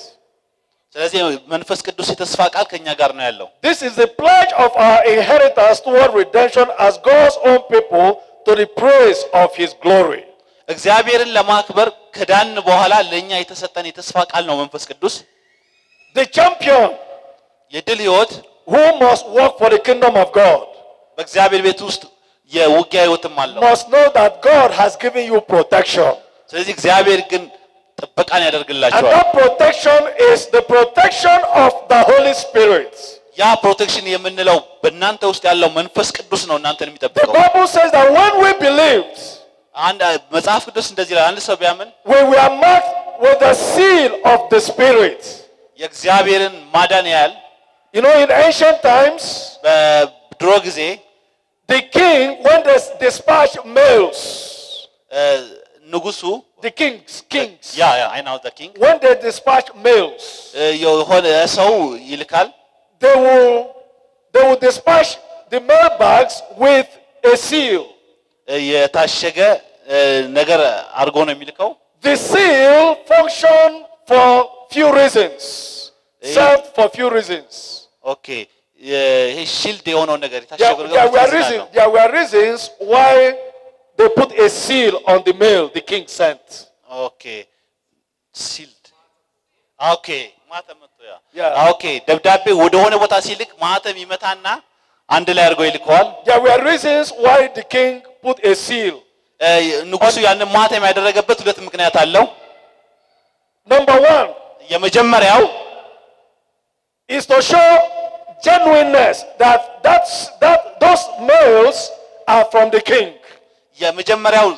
ስለዚህ መንፈስ ቅዱስ የተስፋ ቃል ከኛ ጋር ነው ያለው። This is the pledge of our inheritance toward redemption as God's own people to the praise of his glory. እግዚአብሔርን ለማክበር ከዳን በኋላ ለኛ የተሰጠን የተስፋ ቃል ነው መንፈስ ቅዱስ። The champion የድል ህይወት who must work for the kingdom of God በእግዚአብሔር ቤት ውስጥ የውጊያ ህይወትም አለው። must know that God has given you protection. ስለዚህ እግዚአብሔር ግን ጥበቃን And ያደርግላችኋል። that protection is the protection of the Holy Spirit. ያ ፕሮቴክሽን የምንለው በእናንተ ውስጥ ያለው መንፈስ ቅዱስ ነው እናንተን The የሚጠብቀው። Bible says that when we believed, አንድ መጽሐፍ ቅዱስ እንደዚህ ይላል፣ አንድ ሰው ቢያምን we were marked with the seal of the Spirit. የእግዚአብሔርን ማዳን ያህል You know, in ancient times, በድሮ ጊዜ the king, when they dispatch mails, ንጉሱ the kings, ያ I know the king when they dispatch mails, የሆነ ሰው ይልካል። they will dispatch the mail bags with a seal. የታሸገ ነገር አድርጎ ነው የሚልከው። The seal function for few reasons. Served for few reasons. ኦኬ ይሄ ሺልድ የሆነው ነገር የታሸገው ነገር There were reasons why they put a seal on the mail the king sent. ኦኬ ሺልድ ኦኬ ማተም ኦኬ ደብዳቤ ወደ ሆነ ቦታ ሲልክ ማተም ይመታና አንድ ላይ አድርጎ ይልከዋል። There were reasons why the king put a seal. ንጉሱ ያንን ማተም ያደረገበት ሁለት ምክንያት አለው። Number one, የመጀመሪያው is to show genuineness that those mails are from the king. የመጀመሪያው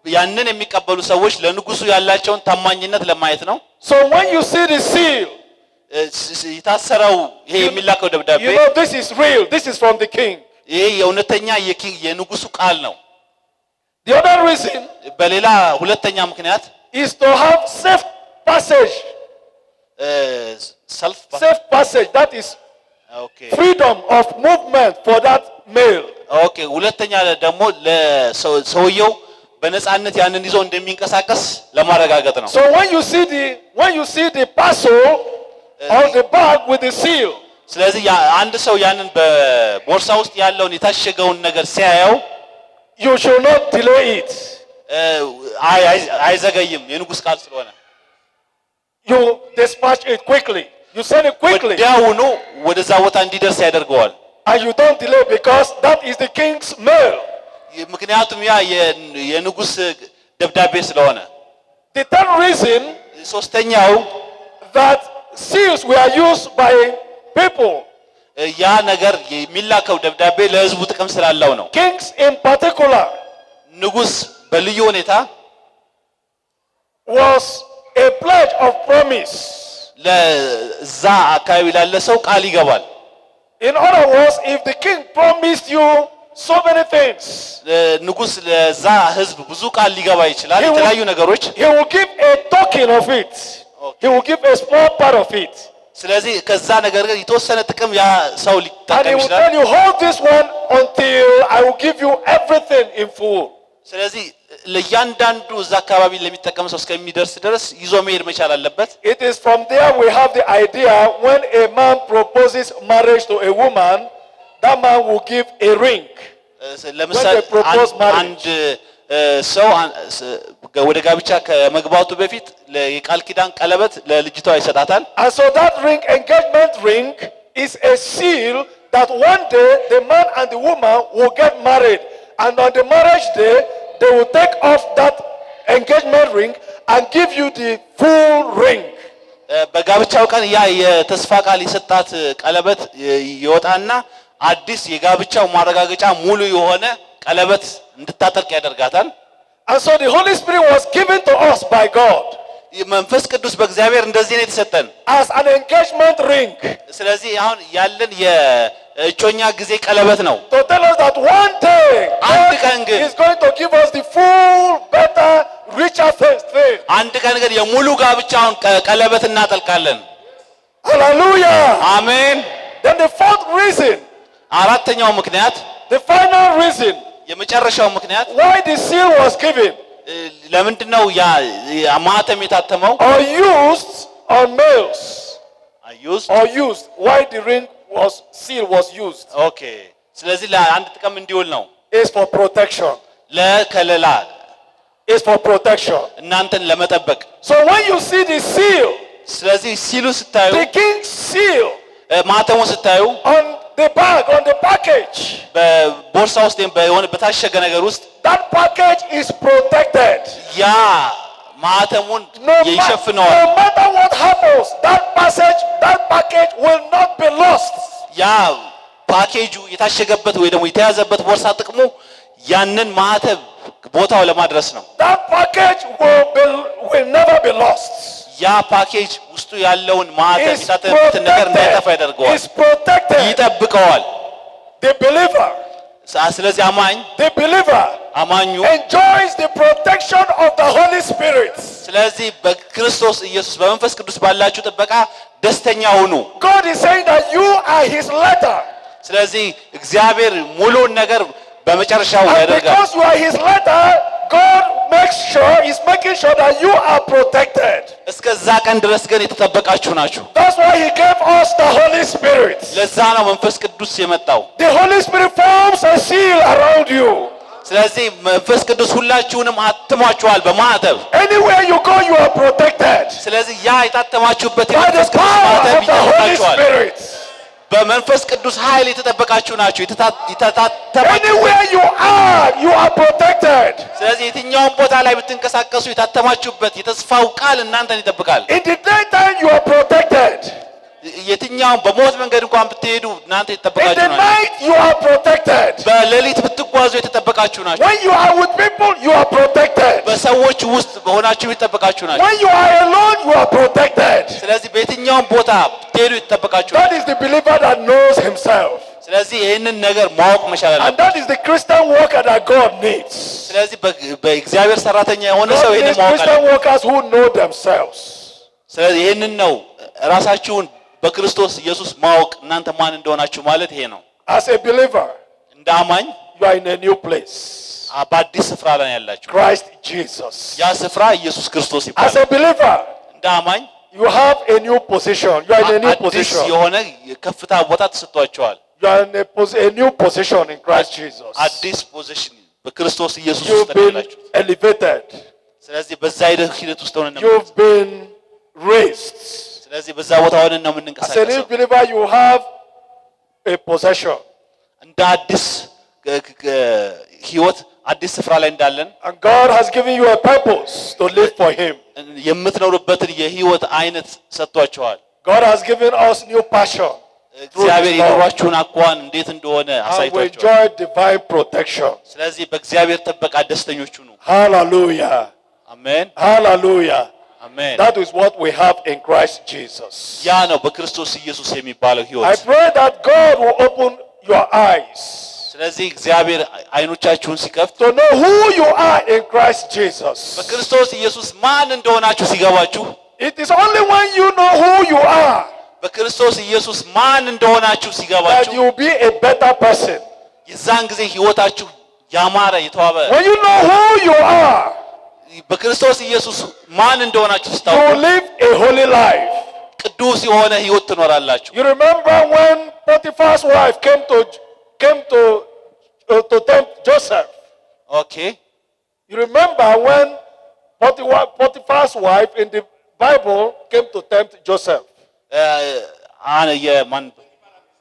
ያንን የሚቀበሉ ሰዎች ለንጉሱ ያላቸውን ታማኝነት ለማየት ነው። So when you see the seal, የታሰረው ይሄ የሚላከው ደብዳቤ you know this is real, this is from the king. ይሄ የእውነተኛ የንጉሱ ቃል ነው። The other reason በሌላ ሁለተኛ ምክንያት is to have safe passage safe passage, that is freedom of movement for that male. Okay, ሁለተኛ ደግሞ ለሰውየው በነጻነት ያንን ይዞ እንደሚንቀሳቀስ ለማረጋገጥ ነው። So when you see the parcel on the bag with the seal, ስለዚህ አንድ ሰው ያንን በቦርሳ ውስጥ ያለውን የታሸገውን ነገር ሲያየው you should not delay it. አይዘገይም የንጉስ ቃል ስለሆነ you dispatch it quickly, you send it quickly. ወዲያውኑ ወደዛ ቦታ እንዲደርስ ያደርገዋል። And you don't delay because that is the king's mail. ምክንያቱም ያ የንጉስ ደብዳቤ ስለሆነ። The third reason ሶስተኛው that seals were used by people, ያ ነገር የሚላከው ደብዳቤ ለህዝቡ ጥቅም ስላለው ነው። kings in particular, ንጉስ በልዩ ሁኔታ was a pledge of promise. ለዛ አካባቢ ላለ ሰው ቃል ይገባል። In other words, if the king promised you so many things, ንጉስ ለዛ ህዝብ ብዙ ቃል ሊገባ ይችላል የተለያዩ ነገሮች። he will give a token of it. He will give a small part of it. ስለዚህ ከዛ ነገር ጋር የተወሰነ ጥቅም ያ ሰው And ሊጠቀም he will ይችላል። tell you, hold this one until I will give you everything in full. ስለዚህ ለእያንዳንዱ እዛ አካባቢ ለሚጠቀም ሰው እስከሚደርስ ድረስ ይዞ መሄድ መቻል አለበት። It is from there we have the idea when a man proposes marriage to a woman, that man will give a ring. ለምሳሌ አንድ ሰው ወደ ጋብቻ ከመግባቱ በፊት የቃል ኪዳን ቀለበት ለልጅቷ ይሰጣታል። And so that ring, engagement ring, is a seal that one day the man and the woman will get married, and on the marriage day they will take off that engagement ring and give you the full ring. በጋብቻው ቀን ያ የተስፋ ቃል የሰጣት ቀለበት ይወጣና አዲስ የጋብቻው ማረጋገጫ ሙሉ የሆነ ቀለበት እንድታጠልቅ ያደርጋታል። And so the Holy Spirit was given to us by God መንፈስ ቅዱስ በእግዚአብሔር እንደዚህ ነው የተሰጠን as an engagement ring. ስለዚህ አሁን ያለን የእጮኛ ጊዜ ቀለበት ነው። To tell us that one day God is going to give us the full, better, richer thing. አንድ ቀን ግን የሙሉ ጋብቻውን ቀለበት እናጠልቃለን። Hallelujah. አሜን። Then the fourth reason, አራተኛው ምክንያት the final reason የመጨረሻው ምክንያት why the seal was given ለምንድነው ያ ማህተም የታተመው or used on males why the ring seal was used okay ስለዚህ ለአንድ ጥቅም እንዲውል ነው is for protection ለከለላ is for protection እናንተን ለመጠበቅ so when you see the seal ስለዚህ ሲሉ ስታዩ the king's seal ማህተሙ ስታዩ on the bag, on the package, በቦርሳ ውስጥ በሆነ በታሸገ ነገር ውስጥ that package is protected. ያ ማህተሙን ይሸፍነዋል። No matter what happens, that package will not be lost. ያ ፓኬጁ የታሸገበት ወይ ደግሞ የተያዘበት ቦርሳ ጥቅሙ ያንን ማህተም ቦታው ለማድረስ ነው። That package will never be lost. ያ ፓኬጅ ውስጡ ያለውን ማህተም የታተመበትን ነገር እንዳይጠፋ ያደርገዋል፣ ይጠብቀዋል። The believer, ስለዚህ አማኙ enjoys the protection of the Holy Spirit. ስለዚህ በክርስቶስ ኢየሱስ በመንፈስ ቅዱስ ባላችሁ ጥበቃ ደስተኛ ሁኑ። God is saying that you are his letter. ስለዚህ እግዚአብሔር ሙሉን ነገር በመጨረሻው ያደርጋል። Because you are his letter, God is making sure that you are protected. እስከዛ ቀን ድረስ ግን የተጠበቃችሁ ናችሁ። That's why he gave us the Holy Spirit. ለዛ ነው መንፈስ ቅዱስ የመጣው። The Holy Spirit forms a seal around you. ስለዚህ መንፈስ ቅዱስ ሁላችሁንም አትሟችኋል በማህተብ። Anywhere you go you are protected. ስለዚህ ያ የታተማችሁበት የመንፈስ ቅዱስ ማህተብ ይጠብቃችኋል። በመንፈስ ቅዱስ ኃይል የተጠበቃችሁ ናችሁ። Anywhere you are protected. ስለዚህ የትኛውም ቦታ ላይ ብትንቀሳቀሱ የታተማችሁበት የተስፋው ቃል እናንተን ይጠብቃል። In the daytime you are protected. የትኛውም በሞት መንገድ እንኳን ብትሄዱ እናንተ የተጠበቃችሁ ናችሁ። In the night you are protected. በሌሊት ብትጓዙ የተጠበቃችሁ ናችሁ። When you are with people you are protected. በሰዎች ውስጥ በሆናችሁ የተጠበቃችሁ ናችሁ። When you are alone you are protected. ስለዚህ በየትኛውም ቦታ ብትሄዱ የተጠበቃችሁ ናችሁ። That is the believer that knows himself. ስለዚህ ይሄንን ነገር ማወቅ መቻል አለበት። And that is the Christian worker that God needs. ስለዚህ በእግዚአብሔር ሰራተኛ የሆነ ሰው ይሄንን ማወቅ አለበት። Christian workers who know themselves. ስለዚህ ይሄንን ነው ራሳችሁን በክርስቶስ ኢየሱስ ማወቅ እናንተ ማን እንደሆናችሁ ማለት ይሄ ነው። As a believer, እንደ አማኝ you are in a new place. በአዲስ ስፍራ ላይ ያላችሁ Christ Jesus. ያ ስፍራ ኢየሱስ ክርስቶስ As ይባላል። a believer, እንደ አማኝ you have a new position. You are in a new አዲስ position. የሆነ የከፍታ ቦታ ተሰጥቷቸዋል። You are in a new position in Christ Jesus. አዲስ ፖዚሽን በክርስቶስ ኢየሱስ ውስጥ You've been ተደላችሁ። elevated. ስለዚህ በዛ ሂደት ውስጥ ሆነን ነው You've been raised. ስለዚህ በዛ ቦታ ሆነን ነው As a new የምንንቀሳቀሰው። believer, you have a possession. እንደ አዲስ ህይወት አዲስ ስፍራ ላይ እንዳለን And God has given you a purpose to live for Him. የምትኖርበትን የህይወት አይነት ሰጥቷቸዋል። God has given us new passion. እግዚአብሔር የኑሯችሁን አኳኋን እንዴት እንደሆነ And we አሳይቷቸዋል። enjoy divine protection. ስለዚህ በእግዚአብሔር ጥበቃ ደስተኞች ሁኑ። Hallelujah. አሜን Hallelujah. አሜን። That is what we have in Christ Jesus. ያ ነው በክርስቶስ ኢየሱስ የሚባለው I ህይወት። pray that God will open your eyes ስለዚህ እግዚአብሔር አይኖቻችሁን ሲከፍት to know who you are in Christ Jesus. በክርስቶስ ኢየሱስ ማን እንደሆናችሁ ሲገባችሁ It is only when you know who you are በክርስቶስ ኢየሱስ ማን እንደሆናችሁ that ሲገባችሁ you will be a better person. የዛን ጊዜ ህይወታችሁ ያማረ የተዋበ When you know who you are, በክርስቶስ ኢየሱስ ማን እንደሆናችሁ you ስታውቁ will live a holy life. ቅዱስ የሆነ ህይወት ትኖራላችሁ። You remember when Potiphar's wife came to tempt Joseph. ኦኬ You remember when Potiphar's wife in the Bible came to tempt Joseph.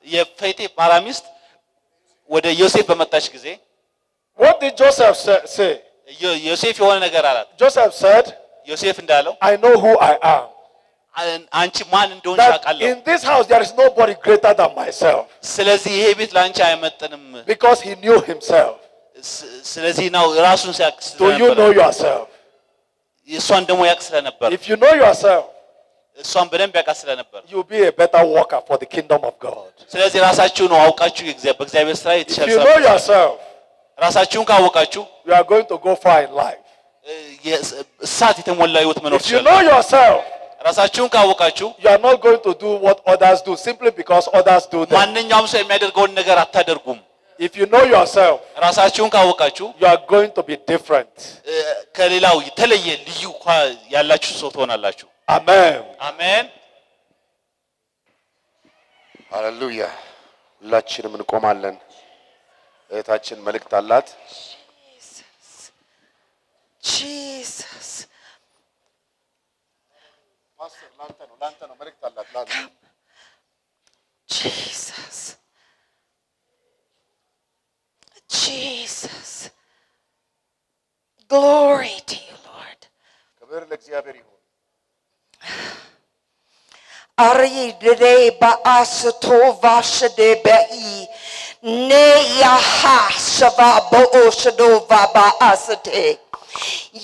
የፖቲፋራ ሚስት ወደ ዮሴፍ በመጣች ጊዜ What did Joseph say? ዮሴፍ የሆነ ነገር አላት። Joseph said, ዮሴፍ እንዳለው I know who I am. አንቺ ማን እንደሆንሽ That አውቃለሁ። in this house there is nobody greater than myself. ስለዚህ ይሄ ቤት ለአንቺ አይመጥንም። Because he knew himself. ስለዚህ ነው ራሱን ሲያውቅ Do you know yourself? እሷን ደግሞ ያውቅ ስለነበር If you know yourself, እሷን በደንብ ያውቃት ስለነበር you'll be a better worker for the kingdom of God. ስለዚህ ራሳችሁ ነው አውቃችሁ በእግዚአብሔር ስራ If የተሻለ you know yourself, ራሳችሁን ካወቃችሁ you are going to go far in life. እሳት የተሞላ ህይወት መኖር If you ትችላላችሁ። know yourself, ራሳችሁን ካወቃችሁ you are not going to do what others do simply because others do them. ማንኛውም ሰው የሚያደርገውን ነገር አታደርጉም። If you know yourself, ራሳችሁን ካወቃችሁ you are going to be different. ከሌላው የተለየ ልዩ ያላችሁ ሰው ትሆናላችሁ። Amen. አሜን። ሃሌሉያ። ሁላችንም እንቆማለን። እህታችን መልእክት አላት። Jesus. ፓስተር ላንተ ነው መልእክት አላት ላንተ። Jesus. Jesus. Glory to you, Lord. ክብር ለእግዚአብሔር ይሁን። Ari de ba asto vashde bei ne yaha shava bo oshdo va asate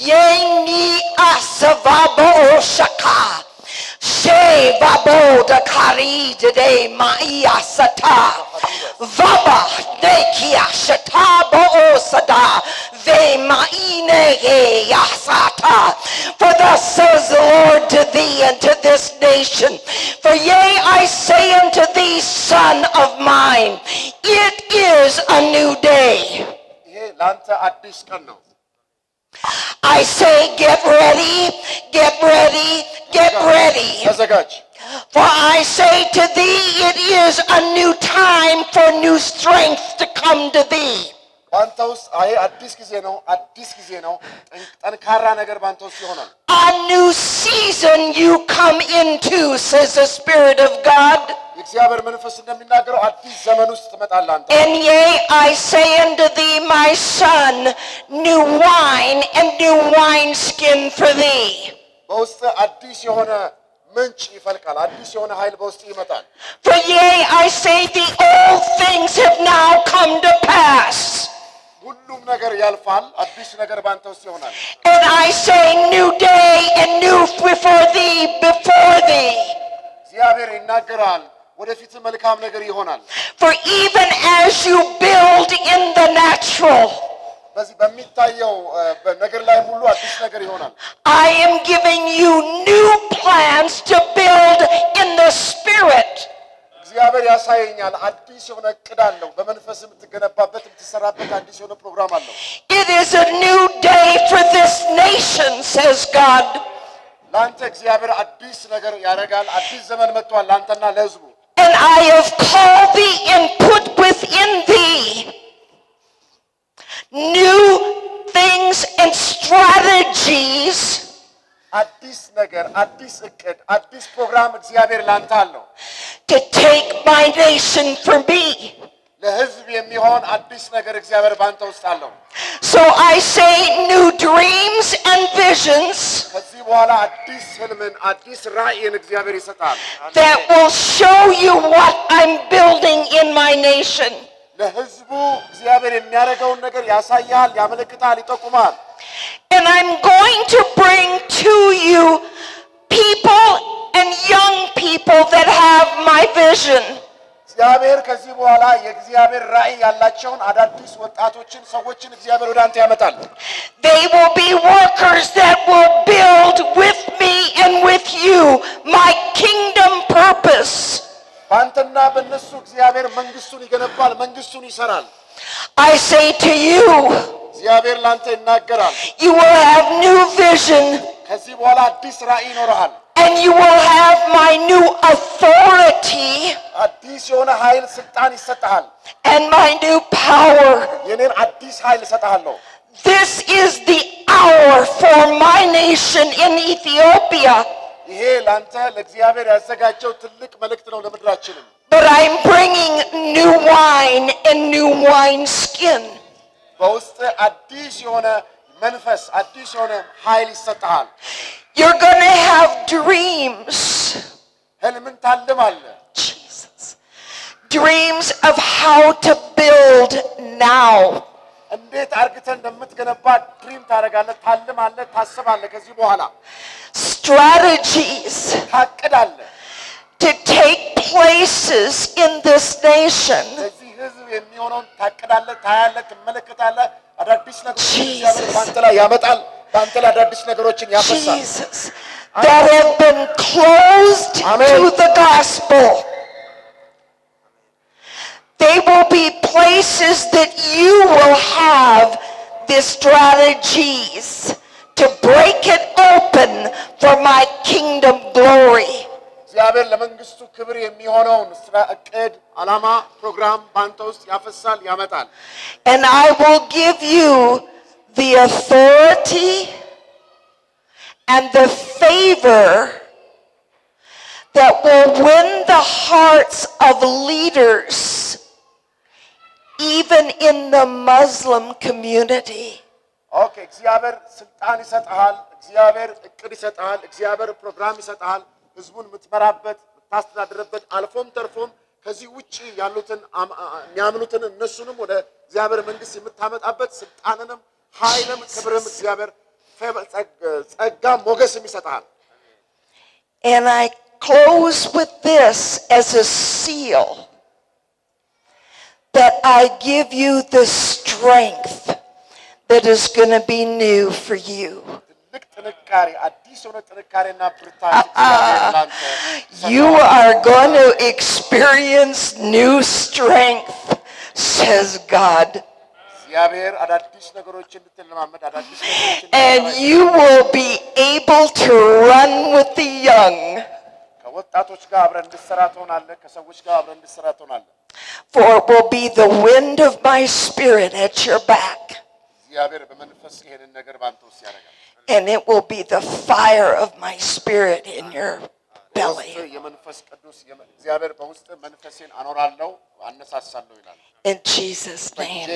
ye ni asava bo shaka she vabo da kari de mai asata vaba de kia shata bo osada ve mai ne yasata. For thus says the Lord to thee and to this nation, for yea, I say unto thee, son of mine, it is a new day. ይሄ ላንተ አዲስ ቀን ነው። I say, get ready, get ready, get ready. ተዘጋጅ። For I say to thee, it is a new time for new strength to come to thee. ባንተ ውስጥ አይ አዲስ ጊዜ ነው፣ አዲስ ጊዜ ነው። ጠንካራ ነገር ባንተ ውስጥ ይሆናል። A new season you come into, says the Spirit of God. የእግዚአብሔር መንፈስ እንደሚናገረው አዲስ ዘመን ውስጥ ትመጣለህ አንተ። And yea, I say unto thee, my son, new wine and new wineskin for thee. በውስጥ አዲስ የሆነ ምንጭ ይፈልቃል። አዲስ የሆነ ኃይል በውስጥ ይመጣል። For yea, I say the old things have now come to pass. ሁሉም ነገር ያልፋል። አዲስ ነገር ባንተ ውስጥ ይሆናል። And I say new day and new before thee, before thee. እግዚአብሔር ይናገራል። ወደፊት መልካም ነገር ይሆናል። For even as you build in the natural, በዚህ በሚታየው ነገር ላይ ሁሉ አዲስ ነገር ይሆናል I am giving you new plans to build in the spirit እግዚአብሔር ያሳየኛል አዲስ የሆነ ዕቅድ አለው በመንፈስ የምትገነባበት የምትሰራበት አዲስ የሆነ ፕሮግራም አለው It is a new day for this nation says God ላንተ እግዚአብሔር አዲስ ነገር ያደርጋል አዲስ ዘመን መጥቷል ላንተና ለሕዝቡ And I have called thee and put within thee new things and strategies አዲስ ነገር አዲስ ዕቅድ አዲስ ፕሮግራም እግዚአብሔር ላንተ አለው to take my nation for me. ለሕዝብ የሚሆን አዲስ ነገር እግዚአብሔር ባንተ ውስጥ አለው So I say new dreams and visions ከዚህ በኋላ አዲስ ህልምን አዲስ ራእይን እግዚአብሔር ይሰጣል that will show you what I'm building in my nation. ለሕዝቡ እግዚአብሔር የሚያደርገውን ነገር ያሳያል ያመለክታል ይጠቁማል And I'm going to bring to you people and young people that have my vision. እግዚአብሔር ከዚህ በኋላ የእግዚአብሔር ራእይ ያላቸውን አዳዲስ ወጣቶችን ሰዎችን እግዚአብሔር ወደ አንተ ያመጣል They will be workers that will build with me and with you my kingdom purpose. ባንተና በእነሱ እግዚአብሔር መንግስቱን ይገነባል መንግስቱን ይሰራል I say to you, እግዚአብሔር ላንተ ይናገራል you will have new vision ከዚህ በኋላ አዲስ ራእይ ይኖርሃል and you will have my new authority አዲስ የሆነ ኃይል ስልጣን ይሰጣል and my new power. የኔን አዲስ ኃይል እሰጣለሁ This is the hour for my nation in Ethiopia. ይሄ ላንተ ለእግዚአብሔር ያዘጋጀው ትልቅ መልእክት ነው ለምድራችንም But I'm bringing new wine and new wine skin. በውስጥ አዲስ የሆነ መንፈስ አዲስ የሆነ ኃይል ይሰጣል You're going to have dreams. ህልምን ታልማለህ Jesus. Dreams of how to build now. እንዴት አርግተህ እንደምትገነባ ድሪም ታደርጋለህ ታልማለህ ታስባለህ ከዚህ በኋላ Strategies ታቅዳለህ to take places in this nation. ለዚህ ህዝብ የሚሆነውን ታቅዳለህ ታያለህ ትመለከታለህ አዳዲስ ነገሮችን እግዚአብሔር ባንተ ላይ ያመጣል ባንተ ላይ አዳዲስ ነገሮችን ያፈሳል Jesus. That have been closed to the gospel. They will be places that you will have the strategies to break it open for my kingdom glory. እግዚአብሔር ለመንግስቱ ክብር የሚሆነውን ስራ ዕቅድ ዓላማ ፕሮግራም ባንተ ውስጥ ያፈሳል ያመጣል And I will give you the authority and the favor that will win the hearts of leaders even in the Muslim community. ኦኬ እግዚአብሔር ስልጣን ይሰጣል እግዚአብሔር ዕቅድ ይሰጣል እግዚአብሔር ፕሮግራም ይሰጣል ህዝቡን የምትመራበት የምታስተዳድርበት አልፎም ተርፎም ከዚህ ውጪ ያሉትን የሚያምኑትን እነሱንም ወደ እግዚአብሔር መንግስት የምታመጣበት ስልጣንንም ኃይልም ክብርም እግዚአብሔር ጸጋ ሞገስም ይሰጣል And I close with this as a seal that I give you the strength that is going to be new for you. You are going to experience new strength, says God. And you will be able to run with the young. For it will be the wind of my spirit at your back. And it will be the fire of my spirit in your belly. In Jesus' name.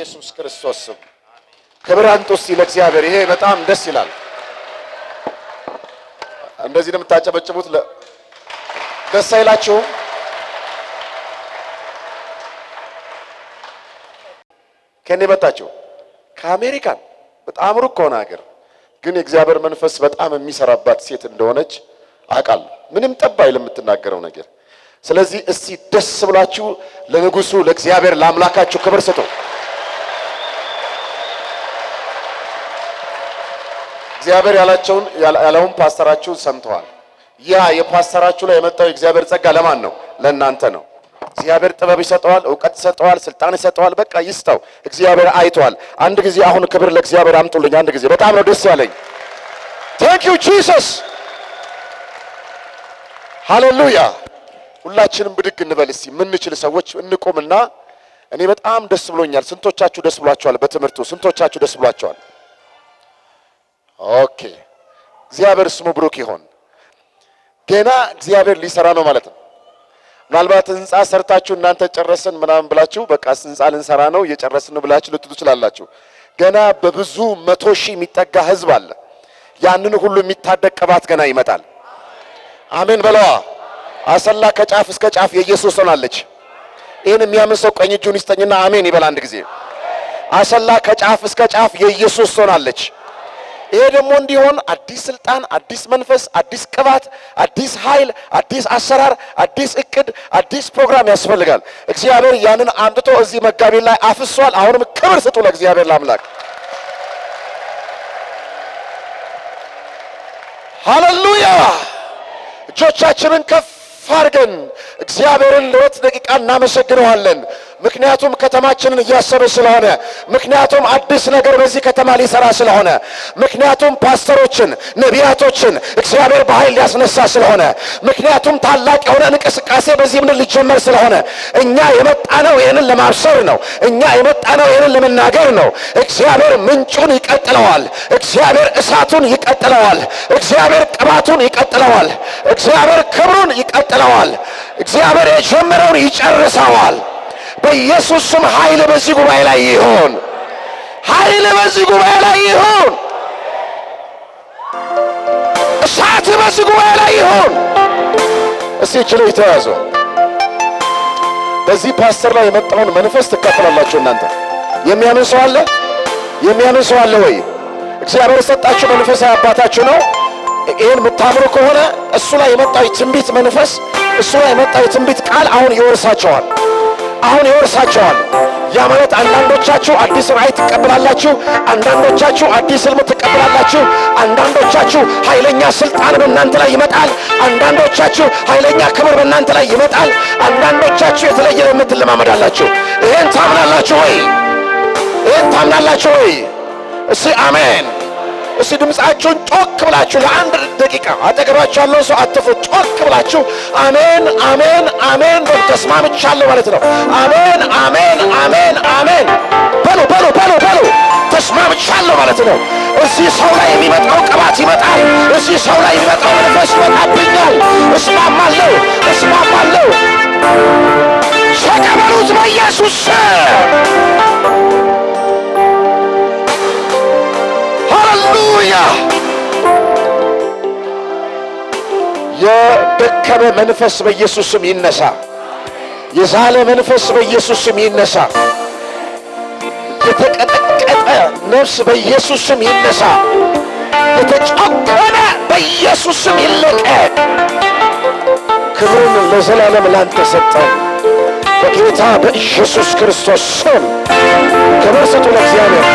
ይሄ በጣም ደስ ይላል እንደዚህ እንደምታጨበጭቡት ደስ አይላችሁም ከኔ በታችሁ ከአሜሪካን በጣም ሩቅ ከሆነ ሀገር ግን የእግዚአብሔር መንፈስ በጣም የሚሰራባት ሴት እንደሆነች አውቃለሁ ምንም ጠብ አይልም የምትናገረው ነገር ስለዚህ እስቲ ደስ ብላችሁ ለንጉሱ ለእግዚአብሔር ለአምላካችሁ ክብር ስጡ እግዚአብሔር ያለውን ፓስተራችሁ ሰምተዋል። ያ የፓስተራችሁ ላይ የመጣው እግዚአብሔር ጸጋ ለማን ነው? ለእናንተ ነው። እግዚአብሔር ጥበብ ይሰጠዋል፣ ዕውቀት ይሰጠዋል፣ ስልጣን ይሰጠዋል። በቃ ይስጠው። እግዚአብሔር አይቷል። አንድ ጊዜ አሁን ክብር ለእግዚአብሔር አምጡልኝ። አንድ ጊዜ በጣም ነው ደስ ያለኝ። Thank you Jesus. ሃሌሉያ። ሁላችንም ብድግ እንበል እስቲ የምንችል ሰዎች እንቆምና እኔ በጣም ደስ ብሎኛል። ስንቶቻችሁ ደስ ብሏቸዋል? በትምህርቱ ስንቶቻችሁ ደስ ብሏቸዋል? ኦኬ እግዚአብሔር ስሙ ብሩክ ይሁን። ገና እግዚአብሔር ሊሰራ ነው ማለት ነው። ምናልባት ህንጻ ሰርታችሁ እናንተ ጨረሰን ምናምን ብላችሁ በቃ ህንጻ ልንሰራ ነው እየጨረስን ነው ብላችሁ ልትሉ ትችላላችሁ። ገና በብዙ 100 ሺህ የሚጠጋ ህዝብ አለ። ያንን ሁሉ የሚታደቅ ቅባት ገና ይመጣል። አሜን በለዋ። አሰላ ከጫፍ እስከ ጫፍ የኢየሱስ ሆናለች። ይሄን የሚያምን ሰው ቀኝ እጁን ይስጠኝና አሜን ይበል አንድ ጊዜ። አሰላ ከጫፍ እስከ ጫፍ የኢየሱስ ሆናለች። ይሄ ደግሞ እንዲሆን አዲስ ስልጣን፣ አዲስ መንፈስ፣ አዲስ ቅባት፣ አዲስ ኃይል፣ አዲስ አሰራር፣ አዲስ እቅድ፣ አዲስ ፕሮግራም ያስፈልጋል። እግዚአብሔር ያንን አምጥቶ እዚህ መጋቢ ላይ አፍሷል። አሁንም ክብር ስጡ ለእግዚአብሔር ለአምላክ። ሃሌሉያ። እጆቻችንን ከፍ አድርገን እግዚአብሔርን ለሁለት ደቂቃ እናመሰግነዋለን። ምክንያቱም ከተማችንን እያሰበ ስለሆነ፣ ምክንያቱም አዲስ ነገር በዚህ ከተማ ሊሰራ ስለሆነ፣ ምክንያቱም ፓስተሮችን ነቢያቶችን እግዚአብሔር በኃይል ሊያስነሳ ስለሆነ፣ ምክንያቱም ታላቅ የሆነ እንቅስቃሴ በዚህ ምድር ሊጀመር ስለሆነ እኛ የመጣነው ይህንን ለማብሰር ነው። እኛ የመጣነው ይህንን ለመናገር ነው። እግዚአብሔር ምንጩን ይቀጥለዋል። እግዚአብሔር እሳቱን ይቀጥለዋል። እግዚአብሔር ቅባቱን ይቀጥለዋል። እግዚአብሔር ክብሩን ይቀጥለዋል። እግዚአብሔር የጀመረውን ይጨርሰዋል። በኢየሱስ ስም ኃይል በዚህ ጉባኤ ላይ ይሁን። ኃይል በዚህ ጉባኤ ላይ ይሁን። እሳት በዚህ ጉባኤ ላይ ይሁን። እስቲ ችሎ ይተያዙ። በዚህ ፓስተር ላይ የመጣውን መንፈስ ትካፈላላችሁ እናንተ። የሚያምን ሰው አለ? የሚያምን ሰው አለ ወይ? እግዚአብሔር የሰጣችሁ መንፈሳዊ አባታችሁ ነው። ይሄን የምታምሩ ከሆነ እሱ ላይ የመጣው የትንቢት መንፈስ፣ እሱ ላይ የመጣው የትንቢት ቃል አሁን ይወርሳቸዋል። አሁን ይወርሳቸዋል። ያ ማለት አንዳንዶቻችሁ አዲስ ራእይ ትቀበላላችሁ፣ አንዳንዶቻችሁ አዲስ ህልም ትቀበላላችሁ፣ አንዳንዶቻችሁ ኃይለኛ ስልጣን በእናንተ ላይ ይመጣል፣ አንዳንዶቻችሁ ኃይለኛ ክብር በእናንተ ላይ ይመጣል፣ አንዳንዶቻችሁ የተለየ እምነት ትለማመዳላችሁ። ይሄን ታምናላችሁ ወይ? ይሄን ታምናላችሁ ወይ? እስቲ አሜን። እስቲ ድምጻችሁን ጮክ ብላችሁ ለአንድ ደቂቃ አጠገባችሁ ያለው ሰው አትፉት። ጮክ ብላችሁ አሜን አሜን አሜን ተስማምቻለሁ ማለት ነው። አሜን አሜን አሜን አሜን በሉ በሉ በሉ በሉ። ተስማምቻለሁ ማለት ነው። እዚህ ሰው ላይ የሚመጣው ቅባት ይመጣል። እዚህ ሰው ላይ የሚመጣው መንፈስ ይመጣብኛል። እስማማለሁ እስማማለሁ። ተቀበሉት በኢየሱስ ሃሌሉያ። የደከመ መንፈስ በኢየሱስ ስም ይነሳ። የዛለ መንፈስ በኢየሱስ ስም ይነሳ። የተቀጠቀጠ ነፍስ በኢየሱስ ስም ይነሳ። የተጨቆነ በኢየሱስ ስም ይለቀቅ። ክብሩን ለዘላለም ላንተ ሰጠን በጌታ በኢየሱስ ክርስቶስ ስም። ክብር ስጡ ለእግዚአብሔር።